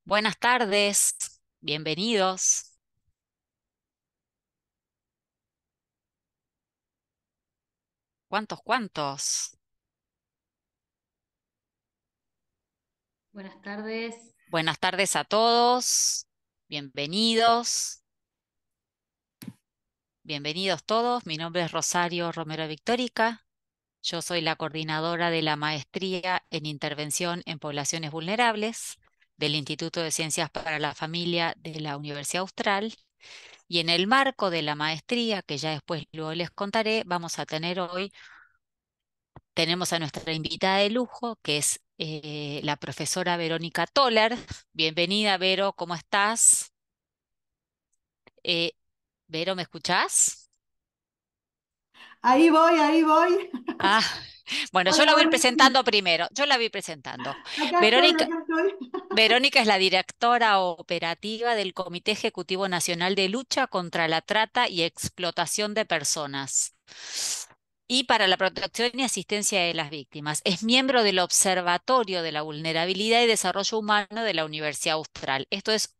Buenas tardes, bienvenidos. ¿Cuántos, cuántos? Buenas tardes. Buenas tardes a todos, bienvenidos, bienvenidos todos. Mi nombre es Rosario Romero Victórica. Yo soy la coordinadora de la maestría en intervención en poblaciones vulnerables del Instituto de Ciencias para la Familia de la Universidad Austral. Y en el marco de la maestría, que ya después luego les contaré, vamos a tener hoy tenemos a nuestra invitada de lujo, que es la profesora Verónica Toller. Bienvenida, Vero, ¿cómo estás? Eh, Vero, ¿me escuchás? Ahí voy, ahí voy. Ah, bueno, yo Hola, la voy a ir hola, sí. presentando primero. Yo la voy a ir presentando. Acá estoy, Verónica, acá estoy. Verónica es la directora operativa del Comité Ejecutivo Nacional de Lucha contra la Trata y Explotación de Personas y para la protección y asistencia de las víctimas. Es miembro del Observatorio de la Vulnerabilidad y Desarrollo Humano de la Universidad Austral. Esto es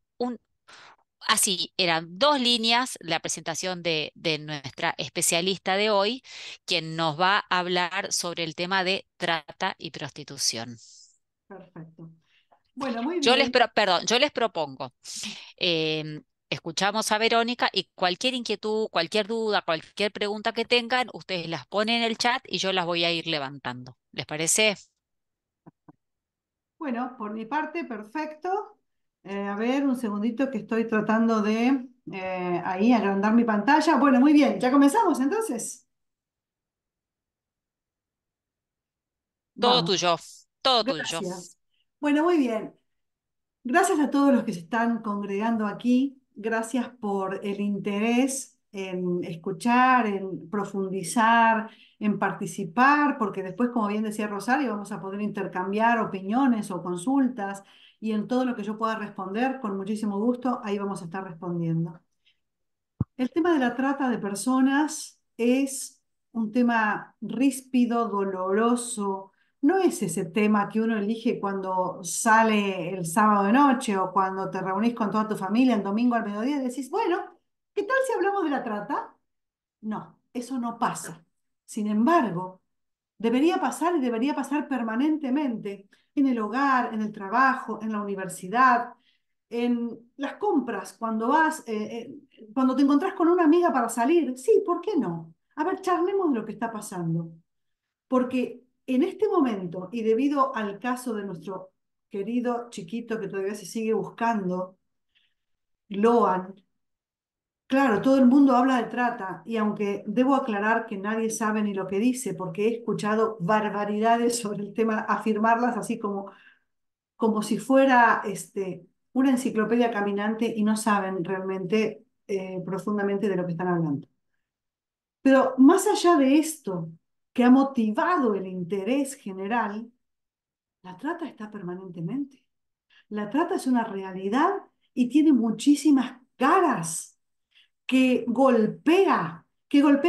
así, eran dos líneas la presentación de nuestra especialista de hoy, quien nos va a hablar sobre el tema de trata y prostitución. Perfecto. Bueno, muy bien. Perdón, yo les propongo, escuchamos a Verónica y cualquier inquietud, cualquier duda, cualquier pregunta que tengan, ustedes las ponen en el chat y yo las voy a ir levantando. ¿Les parece? Bueno, por mi parte, perfecto. A ver, un segundito que estoy tratando de ahí agrandar mi pantalla. Bueno, muy bien, ya comenzamos entonces. Todo Vamos. tuyo, todo tuyo. Gracias. Bueno, muy bien. Gracias a todos los que se están congregando aquí. Gracias por el interés en escuchar, en profundizar, en participar, porque después, como bien decía Rosario, vamos a poder intercambiar opiniones o consultas y en todo lo que yo pueda responder, con muchísimo gusto, ahí vamos a estar respondiendo. El tema de la trata de personas es un tema ríspido, doloroso. No es ese tema que uno elige cuando sale el sábado de noche o cuando te reunís con toda tu familia el domingo al mediodía y decís, bueno, ¿qué tal si hablamos de la trata? No, eso no pasa. Sin embargo, debería pasar y debería pasar permanentemente en el hogar, en el trabajo, en la universidad, en las compras, cuando cuando te encontrás con una amiga para salir. Sí, ¿por qué no? A ver, charlemos de lo que está pasando. Porque en este momento, y debido al caso de nuestro querido chiquito que todavía se sigue buscando, Loan, claro, todo el mundo habla de trata y aunque debo aclarar que nadie sabe ni lo que dice porque he escuchado barbaridades sobre el tema, afirmarlas así como si fuera una enciclopedia caminante y no saben realmente profundamente de lo que están hablando. Pero más allá de esto, que ha motivado el interés general, la trata está permanentemente. La trata es una realidad y tiene muchísimas caras que golpea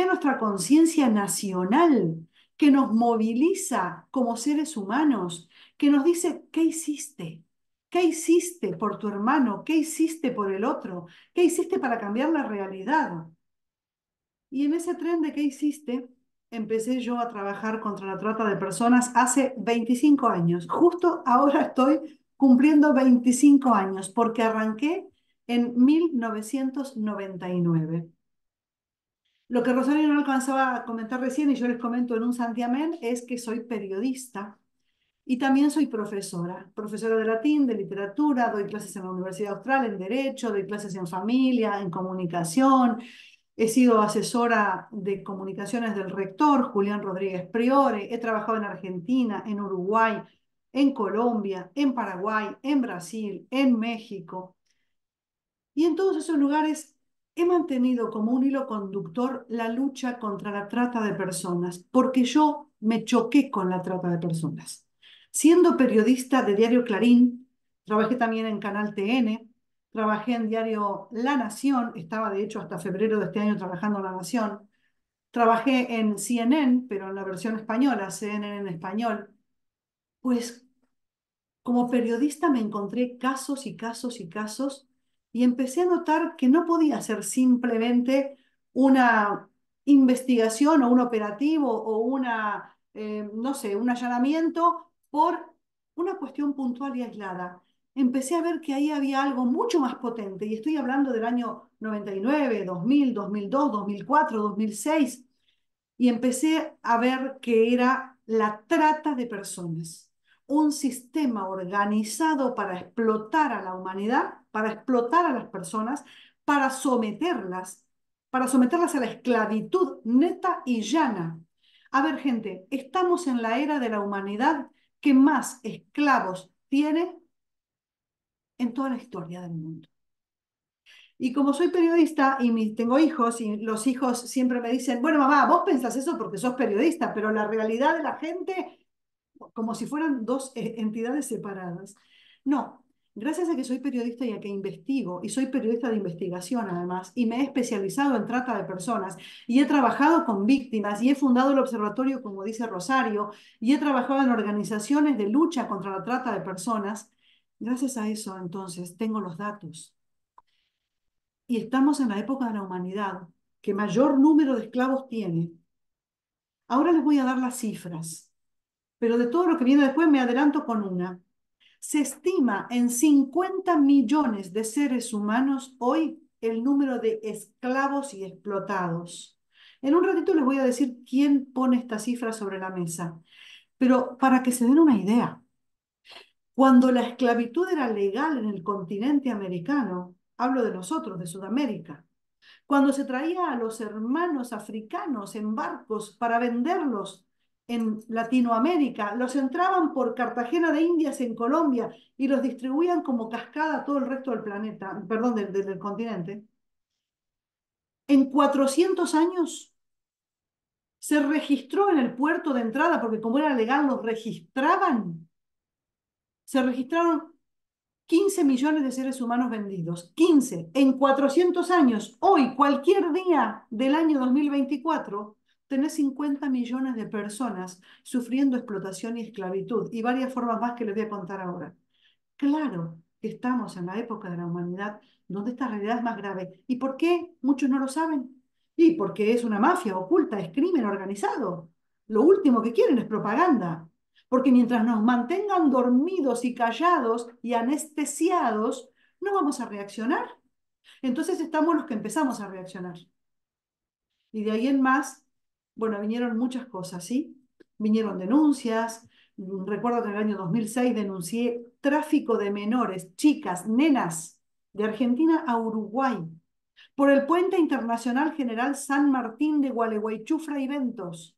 nuestra conciencia nacional, que nos moviliza como seres humanos, que nos dice, ¿qué hiciste? ¿Qué hiciste por tu hermano? ¿Qué hiciste por el otro? ¿Qué hiciste para cambiar la realidad? Y en ese tren de qué hiciste, empecé yo a trabajar contra la trata de personas hace 25 años. Justo ahora estoy cumpliendo 25 años porque arranqué en 1999. Lo que Rosario no alcanzaba a comentar recién y yo les comento en un santiamén es que soy periodista y también soy profesora, profesora de latín, de literatura, doy clases en la Universidad Austral en Derecho, doy clases en familia, en comunicación, he sido asesora de comunicaciones del rector Julián Rodríguez Priore, he trabajado en Argentina, en Uruguay, en Colombia, en Paraguay, en Brasil, en México. Y en todos esos lugares he mantenido como un hilo conductor la lucha contra la trata de personas, porque yo me choqué con la trata de personas. Siendo periodista de Diario Clarín, trabajé también en Canal TN, trabajé en Diario La Nación, estaba de hecho hasta febrero de este año trabajando en La Nación, trabajé en CNN, pero en la versión española, CNN en español, pues como periodista me encontré casos y casos y casos y empecé a notar que no podía ser simplemente una investigación o un operativo o no sé, un allanamiento por una cuestión puntual y aislada. Empecé a ver que ahí había algo mucho más potente y estoy hablando del año 99, 2000, 2002, 2004, 2006 y empecé a ver que era la trata de personas, un sistema organizado para explotar a la humanidad, para explotar a las personas, para someterlas, para someterlas a la esclavitud neta y llana. A ver, gente, estamos en la era de la humanidad que más esclavos tiene en toda la historia del mundo. Y como soy periodista y tengo hijos y los hijos siempre me dicen, bueno, mamá, vos pensás eso porque sos periodista, pero la realidad de la gente, como si fueran dos entidades separadas. No, gracias a que soy periodista y a que investigo, y soy periodista de investigación además, y me he especializado en trata de personas, y he trabajado con víctimas, y he fundado el observatorio, como dice Rosario, y he trabajado en organizaciones de lucha contra la trata de personas. Gracias a eso, entonces, tengo los datos y estamos en la época de la humanidad que mayor número de esclavos tiene. Ahora les voy a dar las cifras, pero de todo lo que viene después me adelanto con una. Se estima en 50 millones de seres humanos hoy el número de esclavos y explotados. En un ratito les voy a decir quién pone esta cifra sobre la mesa, pero para que se den una idea, cuando la esclavitud era legal en el continente americano, hablo de nosotros, de Sudamérica, cuando se traía a los hermanos africanos en barcos para venderlos en Latinoamérica, los entraban por Cartagena de Indias en Colombia y los distribuían como cascada a todo el resto del planeta, perdón, del continente. En 400 años se registró en el puerto de entrada, porque como era legal los registraban, se registraron 15 millones de seres humanos vendidos. 15 en 400 años. Hoy, cualquier día del año 2024, tenés 50 millones de personas sufriendo explotación y esclavitud y varias formas más que les voy a contar ahora. Claro que estamos en la época de la humanidad donde esta realidad es más grave. ¿Y por qué muchos no lo saben? Y porque es una mafia oculta, es crimen organizado. Lo último que quieren es propaganda. Porque mientras nos mantengan dormidos y callados y anestesiados, no vamos a reaccionar. Entonces estamos los que empezamos a reaccionar. Y de ahí en más, bueno, vinieron muchas cosas, ¿sí? Vinieron denuncias. Recuerdo que en el año 2006 denuncié tráfico de menores, chicas, nenas, de Argentina a Uruguay, por el Puente Internacional General San Martín de Gualeguaychú, Fray Bentos,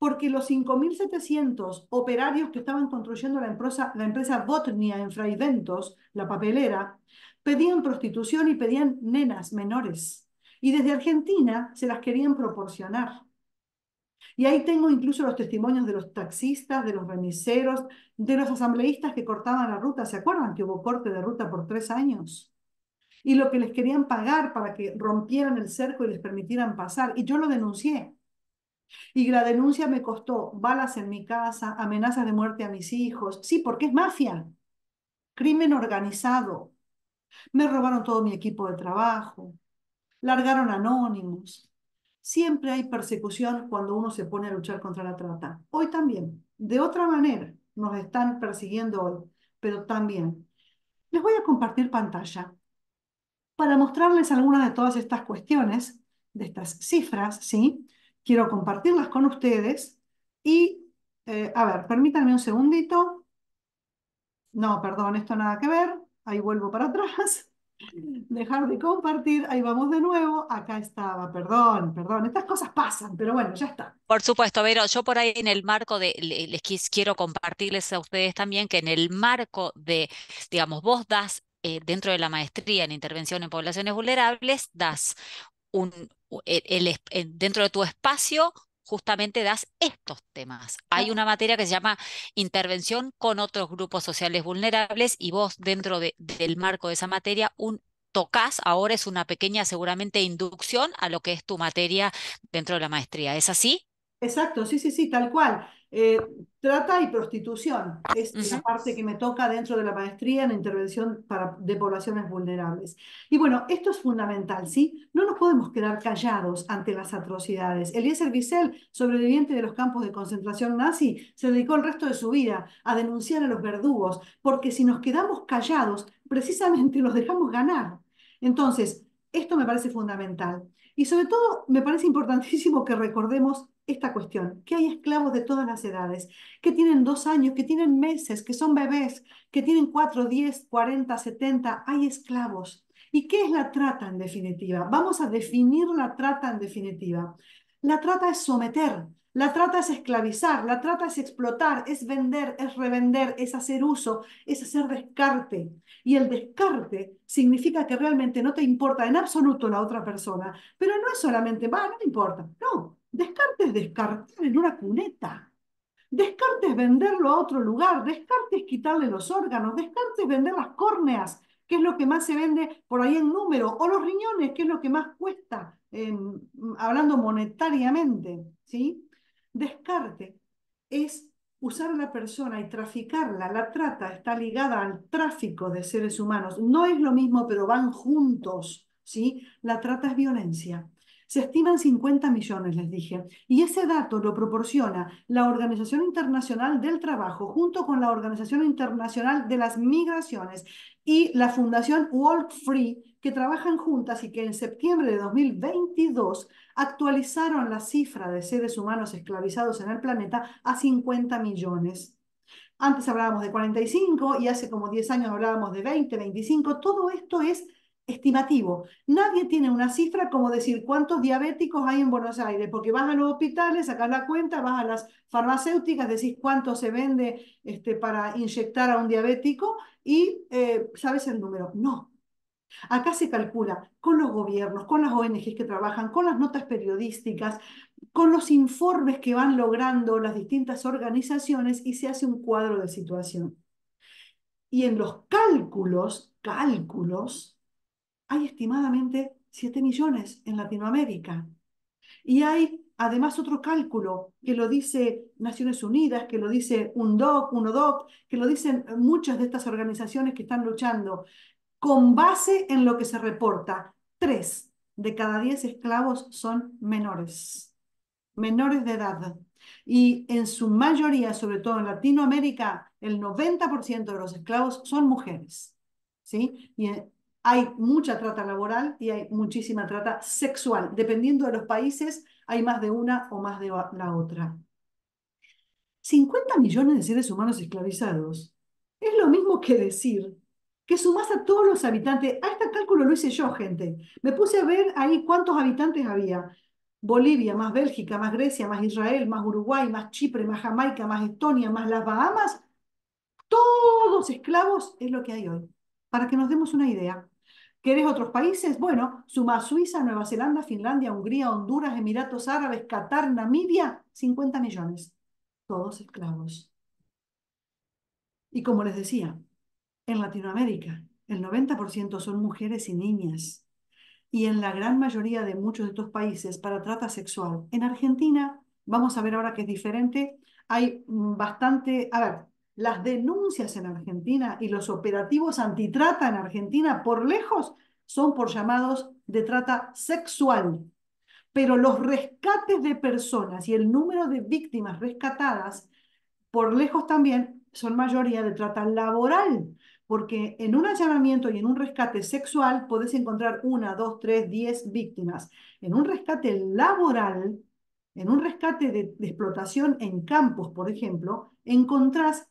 porque los 5.700 operarios que estaban construyendo la empresa Botnia en Fray Bentos, la papelera, pedían prostitución y pedían nenas menores. Y desde Argentina se las querían proporcionar. Y ahí tengo incluso los testimonios de los taxistas, de los remiseros, de los asambleístas que cortaban la ruta. ¿Se acuerdan que hubo corte de ruta por 3 años? Y lo que les querían pagar para que rompieran el cerco y les permitieran pasar. Y yo lo denuncié. Y la denuncia me costó balas en mi casa, amenazas de muerte a mis hijos. Sí, porque es mafia, crimen organizado. Me robaron todo mi equipo de trabajo, largaron anónimos. Siempre hay persecución cuando uno se pone a luchar contra la trata. Hoy también, de otra manera, nos están persiguiendo hoy, pero también. Les voy a compartir pantalla para mostrarles algunas de todas estas cuestiones, de estas cifras, ¿sí? Quiero compartirlas con ustedes y, a ver, permítanme un segundito. No, perdón, esto nada que ver. Ahí vuelvo para atrás. Dejar de compartir. Ahí vamos de nuevo. Acá estaba. Perdón, perdón. Estas cosas pasan, pero bueno, ya está. Por supuesto, Vero, yo por ahí en el marco de, quiero compartirles a ustedes también que en el marco de, digamos, vos das dentro de la maestría en intervención en poblaciones vulnerables, das un, dentro de tu espacio justamente das estos temas. Hay una materia que se llama intervención con otros grupos sociales vulnerables y vos dentro del marco de esa materia tocas, ahora es una pequeña seguramente inducción a lo que es tu materia dentro de la maestría. ¿Es así? Exacto, sí, sí, sí, tal cual. Trata y prostitución es la Ujú. parte que me toca dentro de la maestría en intervención de poblaciones vulnerables. Y bueno, esto es fundamental, ¿sí? No nos podemos quedar callados ante las atrocidades. Eliezer Wiesel, sobreviviente de los campos de concentración nazi, se dedicó el resto de su vida a denunciar a los verdugos, porque si nos quedamos callados, precisamente los dejamos ganar. Entonces, esto me parece fundamental. Y sobre todo, me parece importantísimo que recordemos esta cuestión, que hay esclavos de todas las edades, que tienen 2 años, que tienen meses, que son bebés, que tienen 4, 10, 40, 70, hay esclavos. ¿Y qué es la trata en definitiva? Vamos a definir la trata en definitiva. La trata es someter, la trata es esclavizar, la trata es explotar, es vender, es revender, es hacer uso, es hacer descarte. Y el descarte significa que realmente no te importa en absoluto la otra persona, pero no es solamente, va, no me importa. No, descarte es descartar en una cuneta. Descarte es venderlo a otro lugar. Descarte es quitarle los órganos. Descarte es vender las córneas, que es lo que más se vende por ahí en número. O los riñones, que es lo que más cuesta, hablando monetariamente. ¿Sí? Descarte es usar a la persona y traficarla. La trata está ligada al tráfico de seres humanos. No es lo mismo, pero van juntos. ¿Sí? La trata es violencia. Se estiman 50 millones, les dije, y ese dato lo proporciona la Organización Internacional del Trabajo junto con la Organización Internacional de las Migraciones y la Fundación Walk Free, que trabajan juntas y que en septiembre de 2022 actualizaron la cifra de seres humanos esclavizados en el planeta a 50 millones. Antes hablábamos de 45 y hace como 10 años hablábamos de 20, 25. Todo esto es estimativo. Nadie tiene una cifra como decir cuántos diabéticos hay en Buenos Aires, porque vas a los hospitales, sacas la cuenta, vas a las farmacéuticas, decís cuánto se vende para inyectar a un diabético y sabes el número. No, acá se calcula con los gobiernos, con las ONGs que trabajan, con las notas periodísticas, con los informes que van logrando las distintas organizaciones y se hace un cuadro de situación. Y en los cálculos, hay estimadamente 7 millones en Latinoamérica. Y hay además otro cálculo que lo dice Naciones Unidas, que lo dice UNODC, que lo dicen muchas de estas organizaciones que están luchando con base en lo que se reporta. 3 de cada 10 esclavos son menores de edad. Y en su mayoría, sobre todo en Latinoamérica, el 90% de los esclavos son mujeres. ¿Sí? Y hay mucha trata laboral y hay muchísima trata sexual. Dependiendo de los países, hay más de una o más de la otra. 50 millones de seres humanos esclavizados. Es lo mismo que decir que sumás a todos los habitantes. A este cálculo lo hice yo, gente. Me puse a ver ahí cuántos habitantes había. Bolivia, más Bélgica, más Grecia, más Israel, más Uruguay, más Chipre, más Jamaica, más Estonia, más las Bahamas. Todos esclavos es lo que hay hoy. Para que nos demos una idea. ¿Querés otros países? Bueno, suma Suiza, Nueva Zelanda, Finlandia, Hungría, Honduras, Emiratos Árabes, Qatar, Namibia, 50 millones. Todos esclavos. Y como les decía, en Latinoamérica el 90% son mujeres y niñas. Y en la gran mayoría de muchos de estos países para trata sexual. En Argentina, vamos a ver ahora que es diferente, hay bastante, a ver, las denuncias en Argentina y los operativos antitrata en Argentina por lejos son por llamados de trata sexual. Pero los rescates de personas y el número de víctimas rescatadas por lejos también son mayoría de trata laboral, porque en un allanamiento y en un rescate sexual podés encontrar 1, 2, 3, 10 víctimas. En un rescate laboral, en un rescate de explotación en campos, por ejemplo, encontrás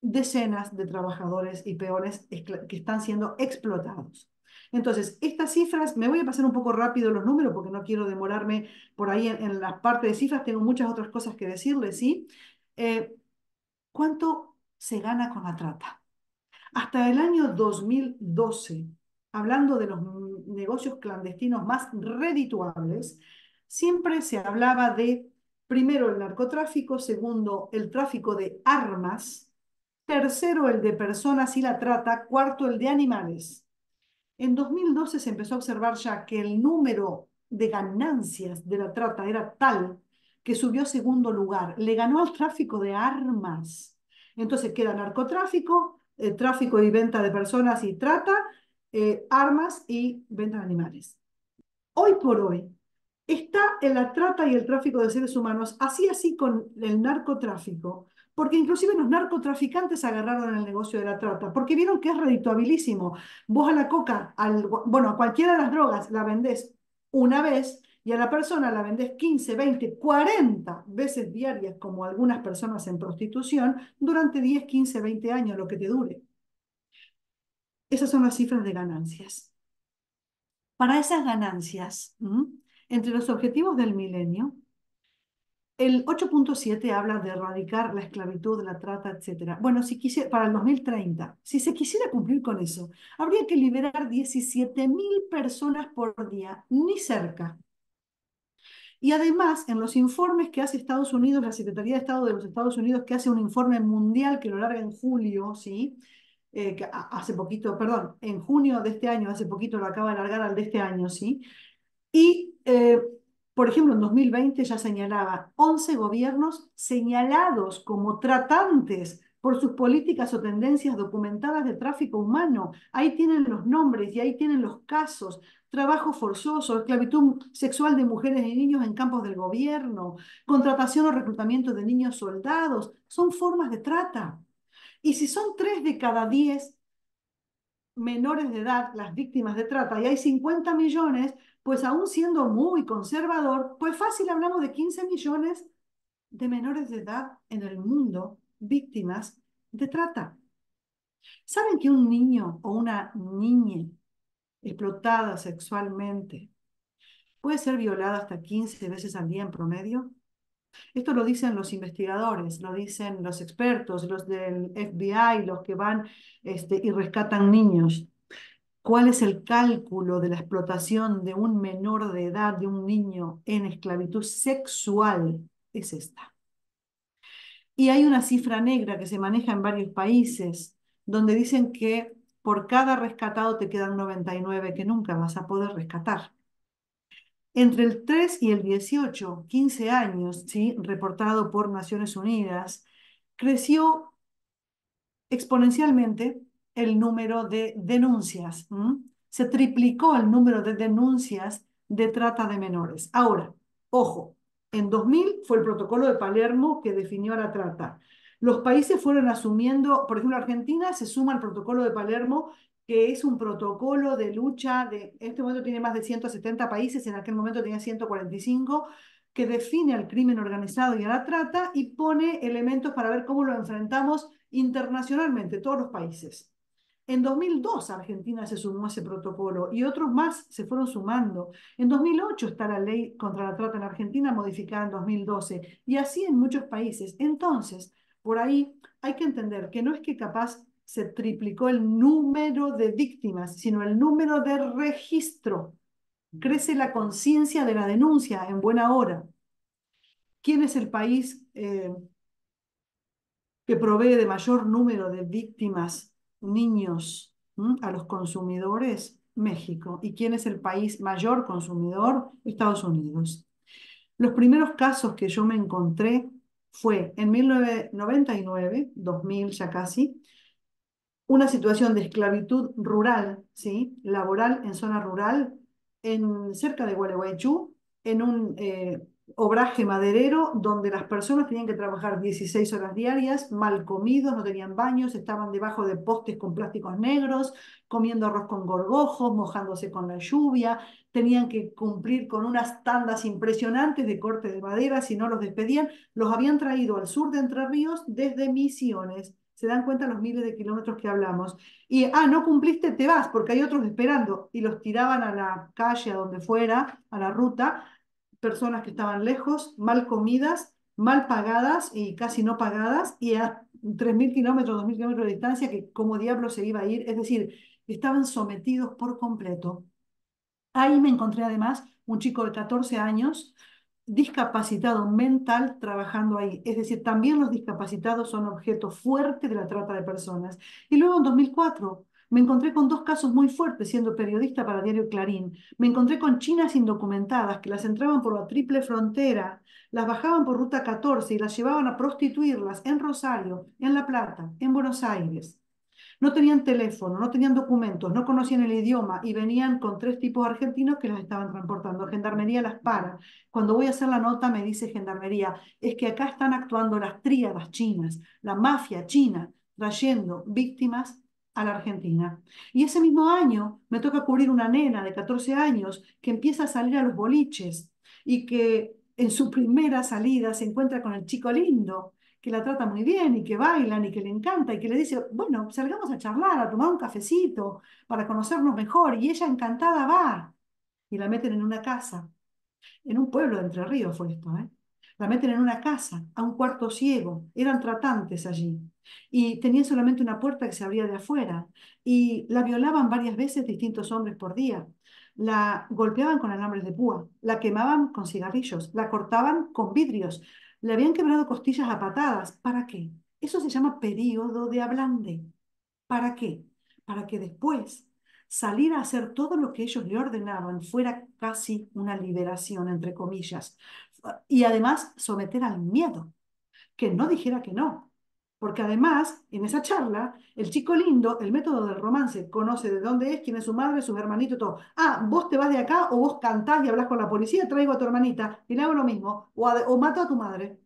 decenas de trabajadores y peones que están siendo explotados. Entonces, estas cifras, me voy a pasar un poco rápido los números porque no quiero demorarme por ahí en la parte de cifras, tengo muchas otras cosas que decirles, ¿sí? Eh, ¿Cuánto se gana con la trata? Hasta el año 2012, hablando de los negocios clandestinos más redituables, siempre se hablaba de, primero, el narcotráfico, segundo, el tráfico de armas, tercero, el de personas y la trata, cuarto, el de animales. En 2012 se empezó a observar ya que el número de ganancias de la trata era tal que subió a segundo lugar. Le ganó al tráfico de armas. Entonces queda narcotráfico, tráfico y venta de personas y trata, armas y venta de animales. Hoy por hoy está en la trata y el tráfico de seres humanos, así con el narcotráfico, porque inclusive los narcotraficantes agarraron el negocio de la trata, porque vieron que es redituabilísimo. Vos a la coca, bueno, a cualquiera de las drogas la vendés una vez y a la persona la vendés 15, 20, 40 veces diarias, como algunas personas en prostitución, durante 10, 15, 20 años, lo que te dure. Esas son las cifras de ganancias. Para esas ganancias, entre los objetivos del milenio, el 8.7 habla de erradicar la esclavitud, la trata, etcétera. Bueno, si quisiera, para el 2030, si se quisiera cumplir con eso, habría que liberar 17.000 personas por día, ni cerca. Y además, en los informes que hace Estados Unidos, la Secretaría de Estado de los Estados Unidos, que hace un informe mundial que lo larga en julio, ¿sí? Hace poquito, perdón, en junio de este año, hace poquito lo acaba de largar al de este año, ¿sí? Y, por ejemplo, en 2020 ya señalaba 11 gobiernos señalados como tratantes por sus políticas o tendencias documentadas de tráfico humano. Ahí tienen los nombres y ahí tienen los casos. Trabajo forzoso, esclavitud sexual de mujeres y niños en campos del gobierno, contratación o reclutamiento de niños soldados. Son formas de trata. Y si son 3 de cada 10 menores de edad las víctimas de trata y hay 50 millones, pues aún siendo muy conservador, pues fácil hablamos de 15 millones de menores de edad en el mundo víctimas de trata. ¿Saben que un niño o una niña explotada sexualmente puede ser violada hasta 15 veces al día en promedio? Esto lo dicen los investigadores, lo dicen los expertos, los del FBI, los que van y rescatan niños. ¿Cuál es el cálculo de la explotación de un menor de edad, de un niño en esclavitud sexual? Es esta. Y hay una cifra negra que se maneja en varios países, donde dicen que por cada rescatado te quedan 99 que nunca vas a poder rescatar. Entre el 3 y el 18, 15 años, ¿sí? Reportado por Naciones Unidas, creció exponencialmente el número de denuncias. Se triplicó el número de denuncias de trata de menores. Ahora, ojo, en 2000 fue el protocolo de Palermo que definió la trata. Los países fueron asumiendo, por ejemplo, Argentina se suma al protocolo de Palermo, que es un protocolo de lucha, en este momento tiene más de 170 países, en aquel momento tenía 145, que define al crimen organizado y a la trata y pone elementos para ver cómo lo enfrentamos internacionalmente, todos los países. En 2002 Argentina se sumó a ese protocolo y otros más se fueron sumando. En 2008 está la ley contra la trata en Argentina modificada en 2012 y así en muchos países. Entonces, por ahí hay que entender que no es que capaz se triplicó el número de víctimas, sino el número de registro. Crece la conciencia de la denuncia en buena hora. ¿Quién es el país que provee de mayor número de víctimas, niños, a los consumidores? México. ¿Y quién es el país mayor consumidor? Estados Unidos. Los primeros casos que yo me encontré fue en 1999, 2000 ya casi, una situación de esclavitud rural, ¿sí? Laboral en zona rural, cerca de Gualeguaychú, en un obraje maderero donde las personas tenían que trabajar 16 horas diarias, mal comidos, no tenían baños, estaban debajo de postes con plásticos negros, comiendo arroz con gorgojos, mojándose con la lluvia, tenían que cumplir con unas tandas impresionantes de corte de madera, si no los despedían, los habían traído al sur de Entre Ríos desde Misiones. Se dan cuenta los miles de kilómetros que hablamos. Y, no cumpliste, te vas, porque hay otros esperando. Y los tiraban a la calle, a donde fuera, a la ruta, personas que estaban lejos, mal comidas, mal pagadas y casi no pagadas, y a 3.000 kilómetros, 2.000 kilómetros de distancia, que como diablo se iba a ir. Es decir, estaban sometidos por completo. Ahí me encontré además un chico de 14 años discapacitado mental trabajando ahí. Es decir, también los discapacitados son objeto fuerte de la trata de personas. Y luego en 2004 Me encontré con dos casos muy fuertes siendo periodista para Diario Clarín. Me encontré con chinas indocumentadas que las entraban por la triple frontera, las bajaban por Ruta 14 y las llevaban a prostituirlas en Rosario, en La Plata, en Buenos Aires. No tenían teléfono, no tenían documentos, no conocían el idioma y venían con tres tipos argentinos que las estaban transportando. Gendarmería las para. Cuando voy a hacer la nota me dice Gendarmería, es que acá están actuando las tríadas chinas, la mafia china, trayendo víctimas a la Argentina. Y ese mismo año me toca cubrir una nena de 14 años que empieza a salir a los boliches y que en su primera salida se encuentra con el chico lindo que la trata muy bien y que bailan y que le encanta y que le dice, bueno, salgamos a charlar, a tomar un cafecito para conocernos mejor. Y ella encantada va y la meten en una casa, en un pueblo de Entre Ríos fue esto, ¿eh? La meten en una casa, a un cuarto ciego, eran tratantes allí y tenían solamente una puerta que se abría de afuera y la violaban varias veces distintos hombres por día. La golpeaban con alambres de púa, la quemaban con cigarrillos, la cortaban con vidrios, le habían quebrado costillas a patadas. ¿Para qué? Eso se llama periodo de ablande. ¿Para qué? Para que después salir a hacer todo lo que ellos le ordenaban fuera casi una liberación, entre comillas, y además someter al miedo, que no dijera que no. Porque además, en esa charla, el chico lindo, el método del romance, conoce de dónde es, quién es su madre, sus hermanitos, todo. Ah, vos te vas de acá o vos cantás y hablas con la policía, traigo a tu hermanita y le hago lo mismo, o mato a tu madre.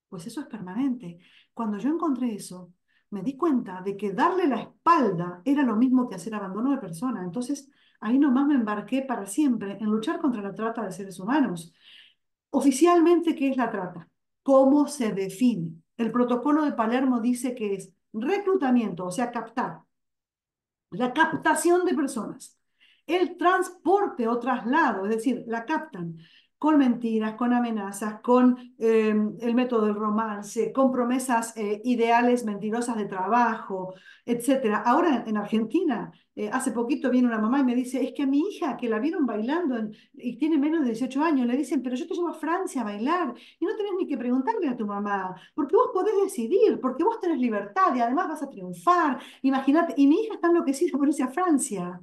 Pues eso es permanente. Cuando yo encontré eso, me di cuenta de que darle la espalda era lo mismo que hacer abandono de persona. Entonces, ahí nomás me embarqué para siempre en luchar contra la trata de seres humanos. Oficialmente, ¿qué es la trata? ¿Cómo se define? El protocolo de Palermo dice que es reclutamiento, o sea, captar, la captación de personas, el transporte o traslado, es decir, la captan con mentiras, con amenazas, con el método del romance, con promesas ideales mentirosas de trabajo, etcétera. Ahora en Argentina, hace poquito viene una mamá y me dice, es que a mi hija, que la vieron bailando y tiene menos de 18 años, le dicen, pero yo te llevo a Francia a bailar y no tenés ni que preguntarle a tu mamá, porque vos podés decidir, porque vos tenés libertad y además vas a triunfar. Imagínate, y mi hija está enloquecida por irse a Francia.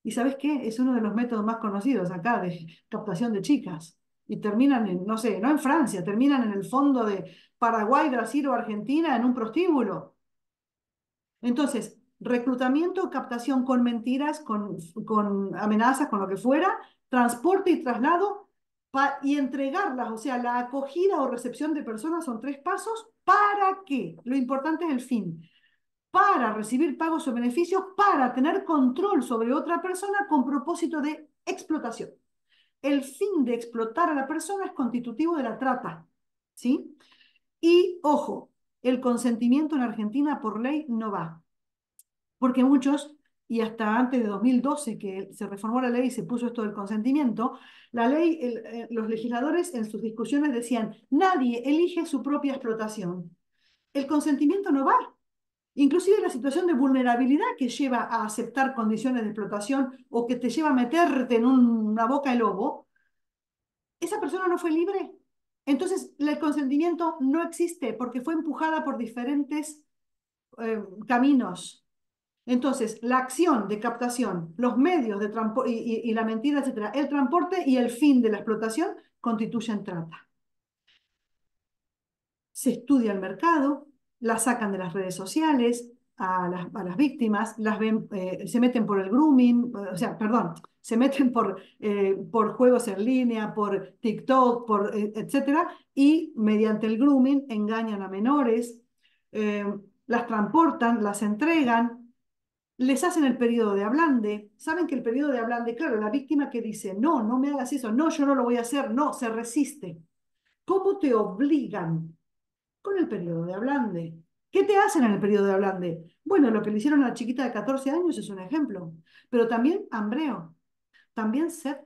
¿Y sabes qué? Es uno de los métodos más conocidos acá de captación de chicas. Y terminan en, no sé, no en Francia, terminan en el fondo de Paraguay, Brasil o Argentina en un prostíbulo. Entonces, reclutamiento, captación con mentiras, con amenazas, con lo que fuera, transporte y traslado y entregarlas, o sea, la acogida o recepción de personas son tres pasos. ¿Para qué? Lo importante es el fin para recibir pagos o beneficios, para tener control sobre otra persona con propósito de explotación. El fin de explotar a la persona es constitutivo de la trata, ¿sí? Y ojo, el consentimiento en Argentina por ley no va, porque muchos, y hasta antes de 2012 que se reformó la ley y se puso esto del consentimiento, la ley, los legisladores en sus discusiones decían, nadie elige su propia explotación. El consentimiento no va. Inclusive la situación de vulnerabilidad que lleva a aceptar condiciones de explotación o que te lleva a meterte en una boca de lobo, esa persona no fue libre. Entonces, el consentimiento no existe porque fue empujada por diferentes caminos. Entonces, la acción de captación, los medios de transporte y la mentira, etcétera, el transporte y el fin de la explotación constituyen trata. Se estudia el mercado, las sacan de las redes sociales a las víctimas, las ven, se meten por el grooming, o sea, perdón, se meten por juegos en línea, por TikTok, etcétera, y mediante el grooming engañan a menores, eh, las transportan, las entregan, les hacen el periodo de ablande. Saben que el periodo de ablande, claro, la víctima que dice, no, no me hagas eso, no, yo no lo voy a hacer, no, se resiste. ¿Cómo te obligan? Con el periodo de ablande. ¿Qué te hacen en el periodo de ablande? Bueno, lo que le hicieron a la chiquita de 14 años es un ejemplo, pero también hambreo, también sed,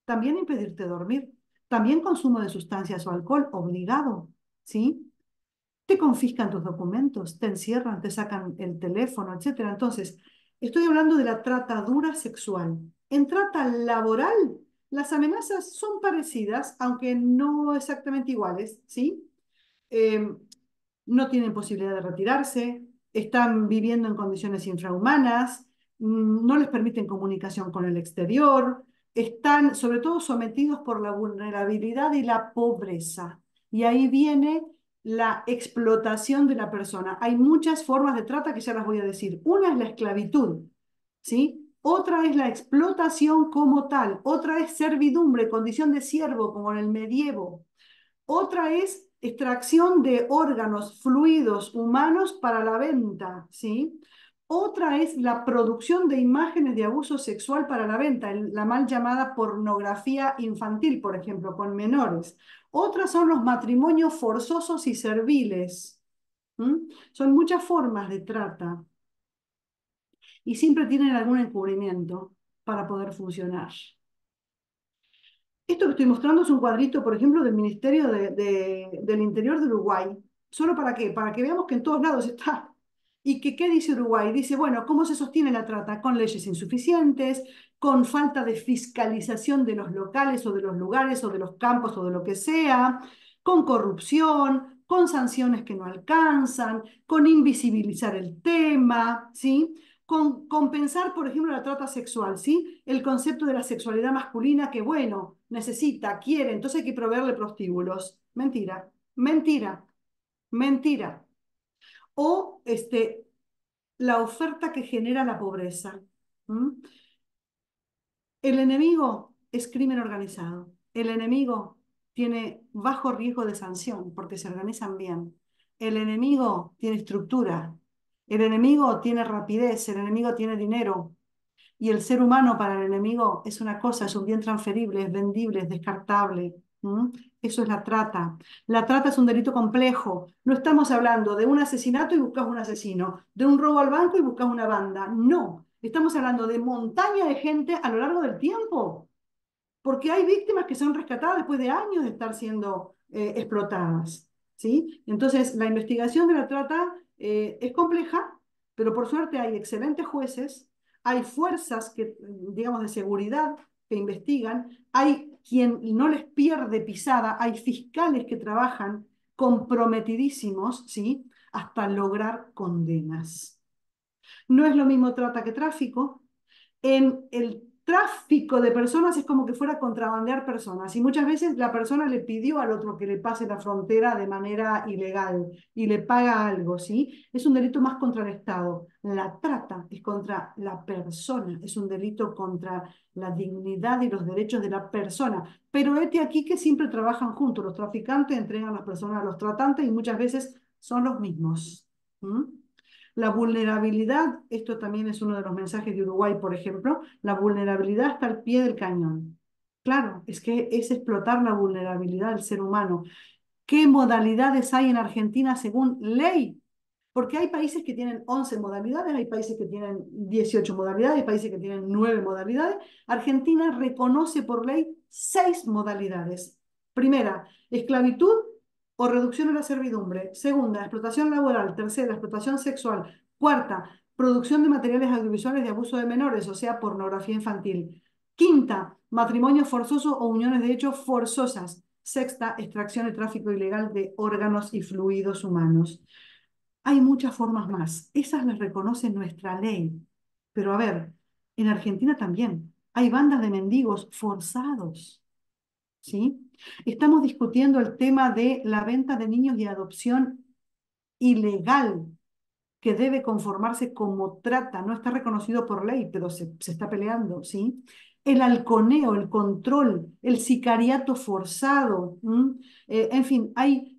también impedirte dormir, también consumo de sustancias o alcohol obligado, ¿sí? Te confiscan tus documentos, te encierran, te sacan el teléfono, etcétera. Entonces, estoy hablando de la trata dura sexual. En trata laboral, las amenazas son parecidas, aunque no exactamente iguales, ¿sí? Eh, no tienen posibilidad de retirarse, están viviendo en condiciones infrahumanas, no les permiten comunicación con el exterior, están sobre todo sometidos por la vulnerabilidad y la pobreza. Y ahí viene la explotación de la persona. Hay muchas formas de trata que ya las voy a decir. Una es la esclavitud, ¿sí? Otra es la explotación como tal, otra es servidumbre, condición de siervo, como en el medievo. Otra es extracción de órganos, fluidos humanos para la venta, ¿sí? Otra es la producción de imágenes de abuso sexual para la venta, la mal llamada pornografía infantil, por ejemplo, con menores. Otras son los matrimonios forzosos y serviles. ¿Mm? Son muchas formas de trata y siempre tienen algún encubrimiento para poder funcionar. Esto que estoy mostrando es un cuadrito, por ejemplo, del Ministerio del Interior de Uruguay. ¿Solo para qué? Para que veamos que en todos lados está. ¿Y que qué dice Uruguay? Dice, bueno, ¿cómo se sostiene la trata? Con leyes insuficientes, con falta de fiscalización de los locales o de los lugares o de los campos o de lo que sea, con corrupción, con sanciones que no alcanzan, con invisibilizar el tema, ¿sí? Con compensar, por ejemplo, la trata sexual, ¿sí? El concepto de la sexualidad masculina que, bueno, necesita, quiere, entonces hay que proveerle prostíbulos. Mentira, mentira, mentira. O la oferta que genera la pobreza. ¿Mm? El enemigo es crimen organizado. El enemigo tiene bajo riesgo de sanción porque se organizan bien. El enemigo tiene estructura. El enemigo tiene rapidez. El enemigo tiene dinero. Y el ser humano para el enemigo es una cosa, es un bien transferible, es vendible, es descartable. ¿Mm? Eso es la trata. La trata es un delito complejo. No estamos hablando de un asesinato y buscas un asesino, de un robo al banco y buscas una banda. No, estamos hablando de montaña de gente a lo largo del tiempo, porque hay víctimas que son rescatadas después de años de estar siendo explotadas. ¿Sí? Entonces, la investigación de la trata es compleja, pero por suerte hay excelentes jueces, hay fuerzas que, digamos, de seguridad que investigan, hay quien no les pierde pisada, hay fiscales que trabajan comprometidísimos, ¿sí? Hasta lograr condenas. No es lo mismo trata que tráfico. En el tráfico de personas es como que fuera contrabandear personas y muchas veces la persona le pidió al otro que le pase la frontera de manera ilegal y le paga algo, ¿sí? Es un delito más contra el Estado. La trata es contra la persona, es un delito contra la dignidad y los derechos de la persona. Pero este aquí que siempre trabajan juntos, los traficantes entregan a las personas a los tratantes y muchas veces son los mismos. ¿Mm? La vulnerabilidad, esto también es uno de los mensajes de Uruguay, por ejemplo, la vulnerabilidad está al pie del cañón. Claro, es que es explotar la vulnerabilidad del ser humano. ¿Qué modalidades hay en Argentina según ley? Porque hay países que tienen 11 modalidades, hay países que tienen 18 modalidades, hay países que tienen 9 modalidades. Argentina reconoce por ley 6 modalidades. Primera, esclavitud o reducción a la servidumbre. Segunda, explotación laboral. Tercera, explotación sexual. Cuarta, producción de materiales audiovisuales de abuso de menores, o sea, pornografía infantil. Quinta, matrimonio forzoso o uniones de hecho forzosas. Sexta, extracción y tráfico ilegal de órganos y fluidos humanos. Hay muchas formas más. Esas las reconoce nuestra ley. Pero a ver, en Argentina también hay bandas de mendigos forzados, ¿sí? Estamos discutiendo el tema de la venta de niños y adopción ilegal, que debe conformarse como trata. No está reconocido por ley, pero se está peleando, ¿sí? El halconeo, el control, el sicariato forzado. En fin, hay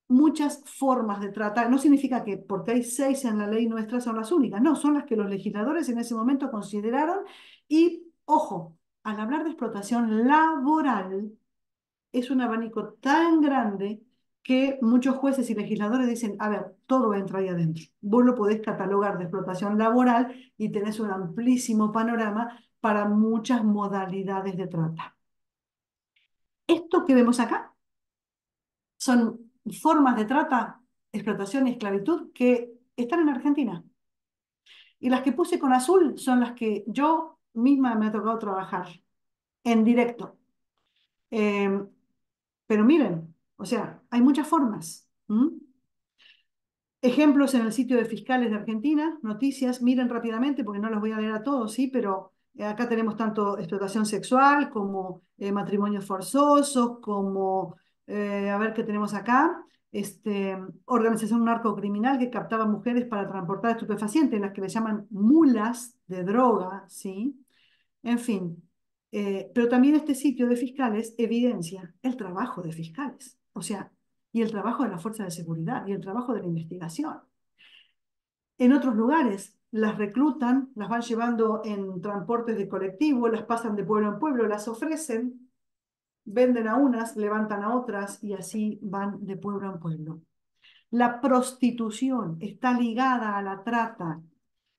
muchas formas de tratar. No significa que porque hay 6 en la ley nuestra son las únicas, no, son las que los legisladores en ese momento consideraron y, ojo, al hablar de explotación laboral, es un abanico tan grande que muchos jueces y legisladores dicen, a ver, todo entra ahí adentro. Vos lo podés catalogar de explotación laboral y tenés un amplísimo panorama para muchas modalidades de trata. Esto que vemos acá son formas de trata, explotación y esclavitud que están en Argentina. Y las que puse con azul son las que yo misma me ha tocado trabajar en directo. Eh, pero miren, o sea, hay muchas formas. ¿Mm? Ejemplos en el sitio de fiscales de Argentina, noticias, miren rápidamente porque no los voy a leer a todos, ¿sí? Pero acá tenemos tanto explotación sexual como matrimonios forzosos, como, a ver qué tenemos acá, organización narcocriminal que captaba mujeres para transportar estupefacientes, las que le llaman mulas de droga, ¿sí? En fin, pero también este sitio de fiscales evidencia el trabajo de fiscales, o sea, y el trabajo de la fuerza de seguridad y el trabajo de la investigación. En otros lugares las reclutan, las van llevando en transportes de colectivo, las pasan de pueblo en pueblo, las ofrecen, venden a unas, levantan a otras y así van de pueblo en pueblo. La prostitución está ligada a la trata.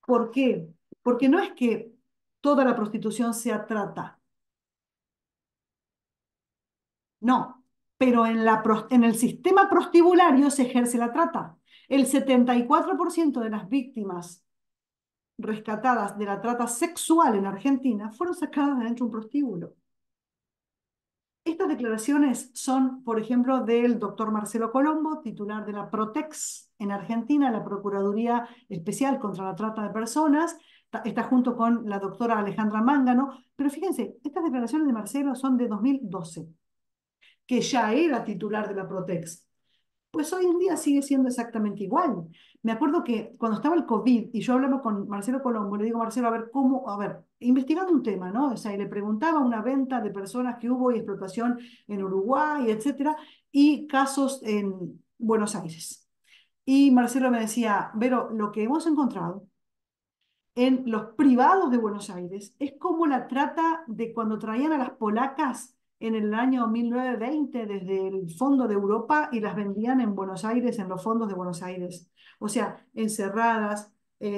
¿Por qué? Porque no es que toda la prostitución sea trata, no, pero en el sistema prostibulario se ejerce la trata. El 74% de las víctimas rescatadas de la trata sexual en Argentina fueron sacadas de dentro de un prostíbulo. Estas declaraciones son, por ejemplo, del doctor Marcelo Colombo, titular de la Protex en Argentina, la Procuraduría Especial contra la Trata de Personas. Está junto con la doctora Alejandra Mángano. Pero fíjense, estas declaraciones de Marcelo son de 2012, que ya era titular de la Protex. Pues hoy en día sigue siendo exactamente igual. Me acuerdo que cuando estaba el COVID y yo hablaba con Marcelo Colombo, le digo, Marcelo, a ver, ¿cómo? A ver, investigando un tema, ¿no? O sea, y le preguntaba una venta de personas que hubo y explotación en Uruguay, etcétera, y casos en Buenos Aires. Y Marcelo me decía, Vero, lo que hemos encontrado en los privados de Buenos Aires es como la trata de cuando traían a las polacas en el año 1920 desde el fondo de Europa y las vendían en Buenos Aires, en los fondos de Buenos Aires. O sea, encerradas,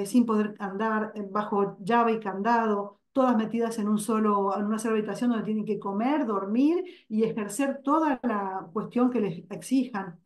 sin poder andar, bajo llave y candado, todas metidas en una sola habitación donde tienen que comer, dormir y ejercer toda la cuestión que les exijan.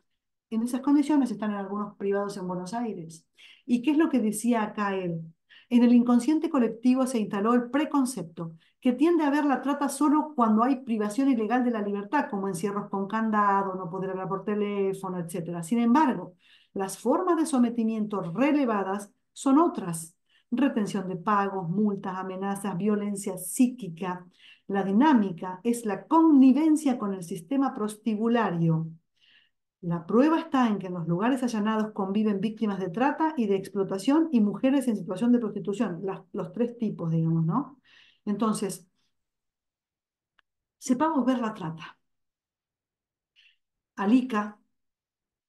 En esas condiciones están en algunos privados en Buenos Aires. ¿Y qué es lo que decía acá él? En el inconsciente colectivo se instaló el preconcepto, que tiende a ver la trata solo cuando hay privación ilegal de la libertad, como encierros con candado, no poder hablar por teléfono, etc. Sin embargo, las formas de sometimiento relevadas son otras. Retención de pagos, multas, amenazas, violencia psíquica. La dinámica es la connivencia con el sistema prostibulario. La prueba está en que en los lugares allanados conviven víctimas de trata y de explotación y mujeres en situación de prostitución, los tres tipos, digamos, ¿no? Entonces, sepamos ver la trata. Alica,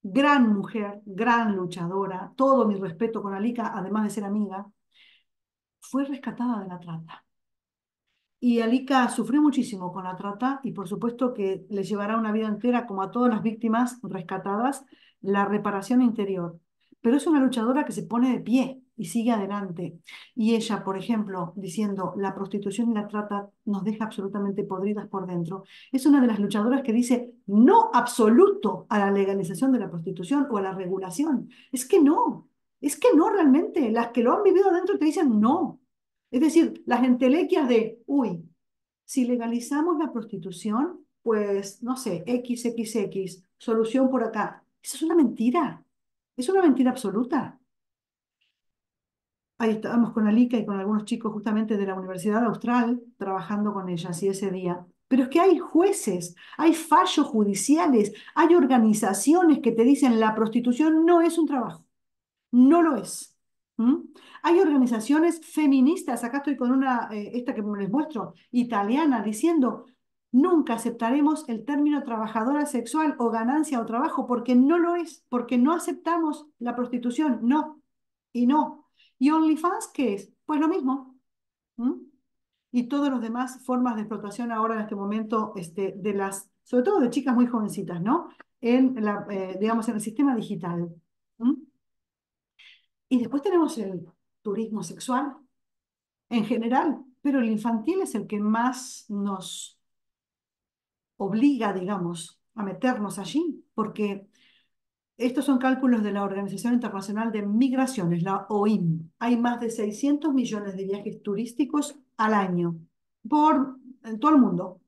gran mujer, gran luchadora, todo mi respeto con Alica, además de ser amiga, fue rescatada de la trata. Y Alika sufrió muchísimo con la trata y por supuesto que le llevará una vida entera, como a todas las víctimas rescatadas, la reparación interior. Pero es una luchadora que se pone de pie y sigue adelante. Y ella, por ejemplo, diciendo, la prostitución y la trata nos deja absolutamente podridas por dentro, es una de las luchadoras que dice no absoluto a la legalización de la prostitución o a la regulación. Es que no realmente. Las que lo han vivido adentro te dicen no. Es decir, las entelequias de, uy, si legalizamos la prostitución, pues, no sé, XXX, solución por acá. Eso es una mentira absoluta. Ahí estábamos con Alica y con algunos chicos justamente de la Universidad Austral trabajando con ellas y ese día. Pero es que hay jueces, hay fallos judiciales, hay organizaciones que te dicen la prostitución no es un trabajo. No lo es. ¿Mm? Hay organizaciones feministas, acá estoy con una, esta que les muestro, italiana, diciendo, nunca aceptaremos el término trabajadora sexual o ganancia o trabajo porque no lo es, porque no aceptamos la prostitución, no, y no. ¿Y OnlyFans qué es? Pues lo mismo. ¿Mm? Y todas las demás formas de explotación ahora en este momento, de las, sobre todo de chicas muy jovencitas, ¿no? Digamos, en el sistema digital. ¿Mm? Y después tenemos el turismo sexual en general, pero el infantil es el que más nos obliga, digamos, a meternos allí, porque estos son cálculos de la Organización Internacional de Migraciones, la OIM. Hay más de 600 millones de viajes turísticos al año en todo el mundo.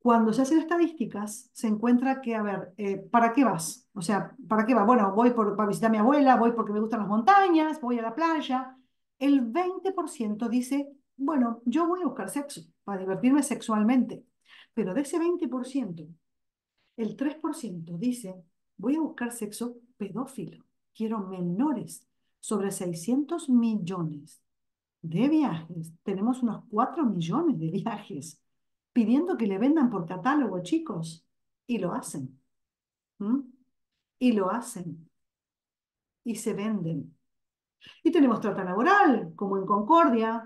Cuando se hacen estadísticas, se encuentra que, a ver, ¿para qué vas? O sea, ¿para qué vas? Bueno, para visitar a mi abuela, voy porque me gustan las montañas, voy a la playa. El 20% dice, bueno, yo voy a buscar sexo, para divertirme sexualmente. Pero de ese 20%, el 3% dice, voy a buscar sexo pedófilo. Quiero menores. Sobre 600 millones de viajes. Tenemos unos 4 millones de viajes pidiendo que le vendan por catálogo, chicos. Y lo hacen. ¿M? Y lo hacen. Y se venden. Y tenemos trata laboral, como en Concordia,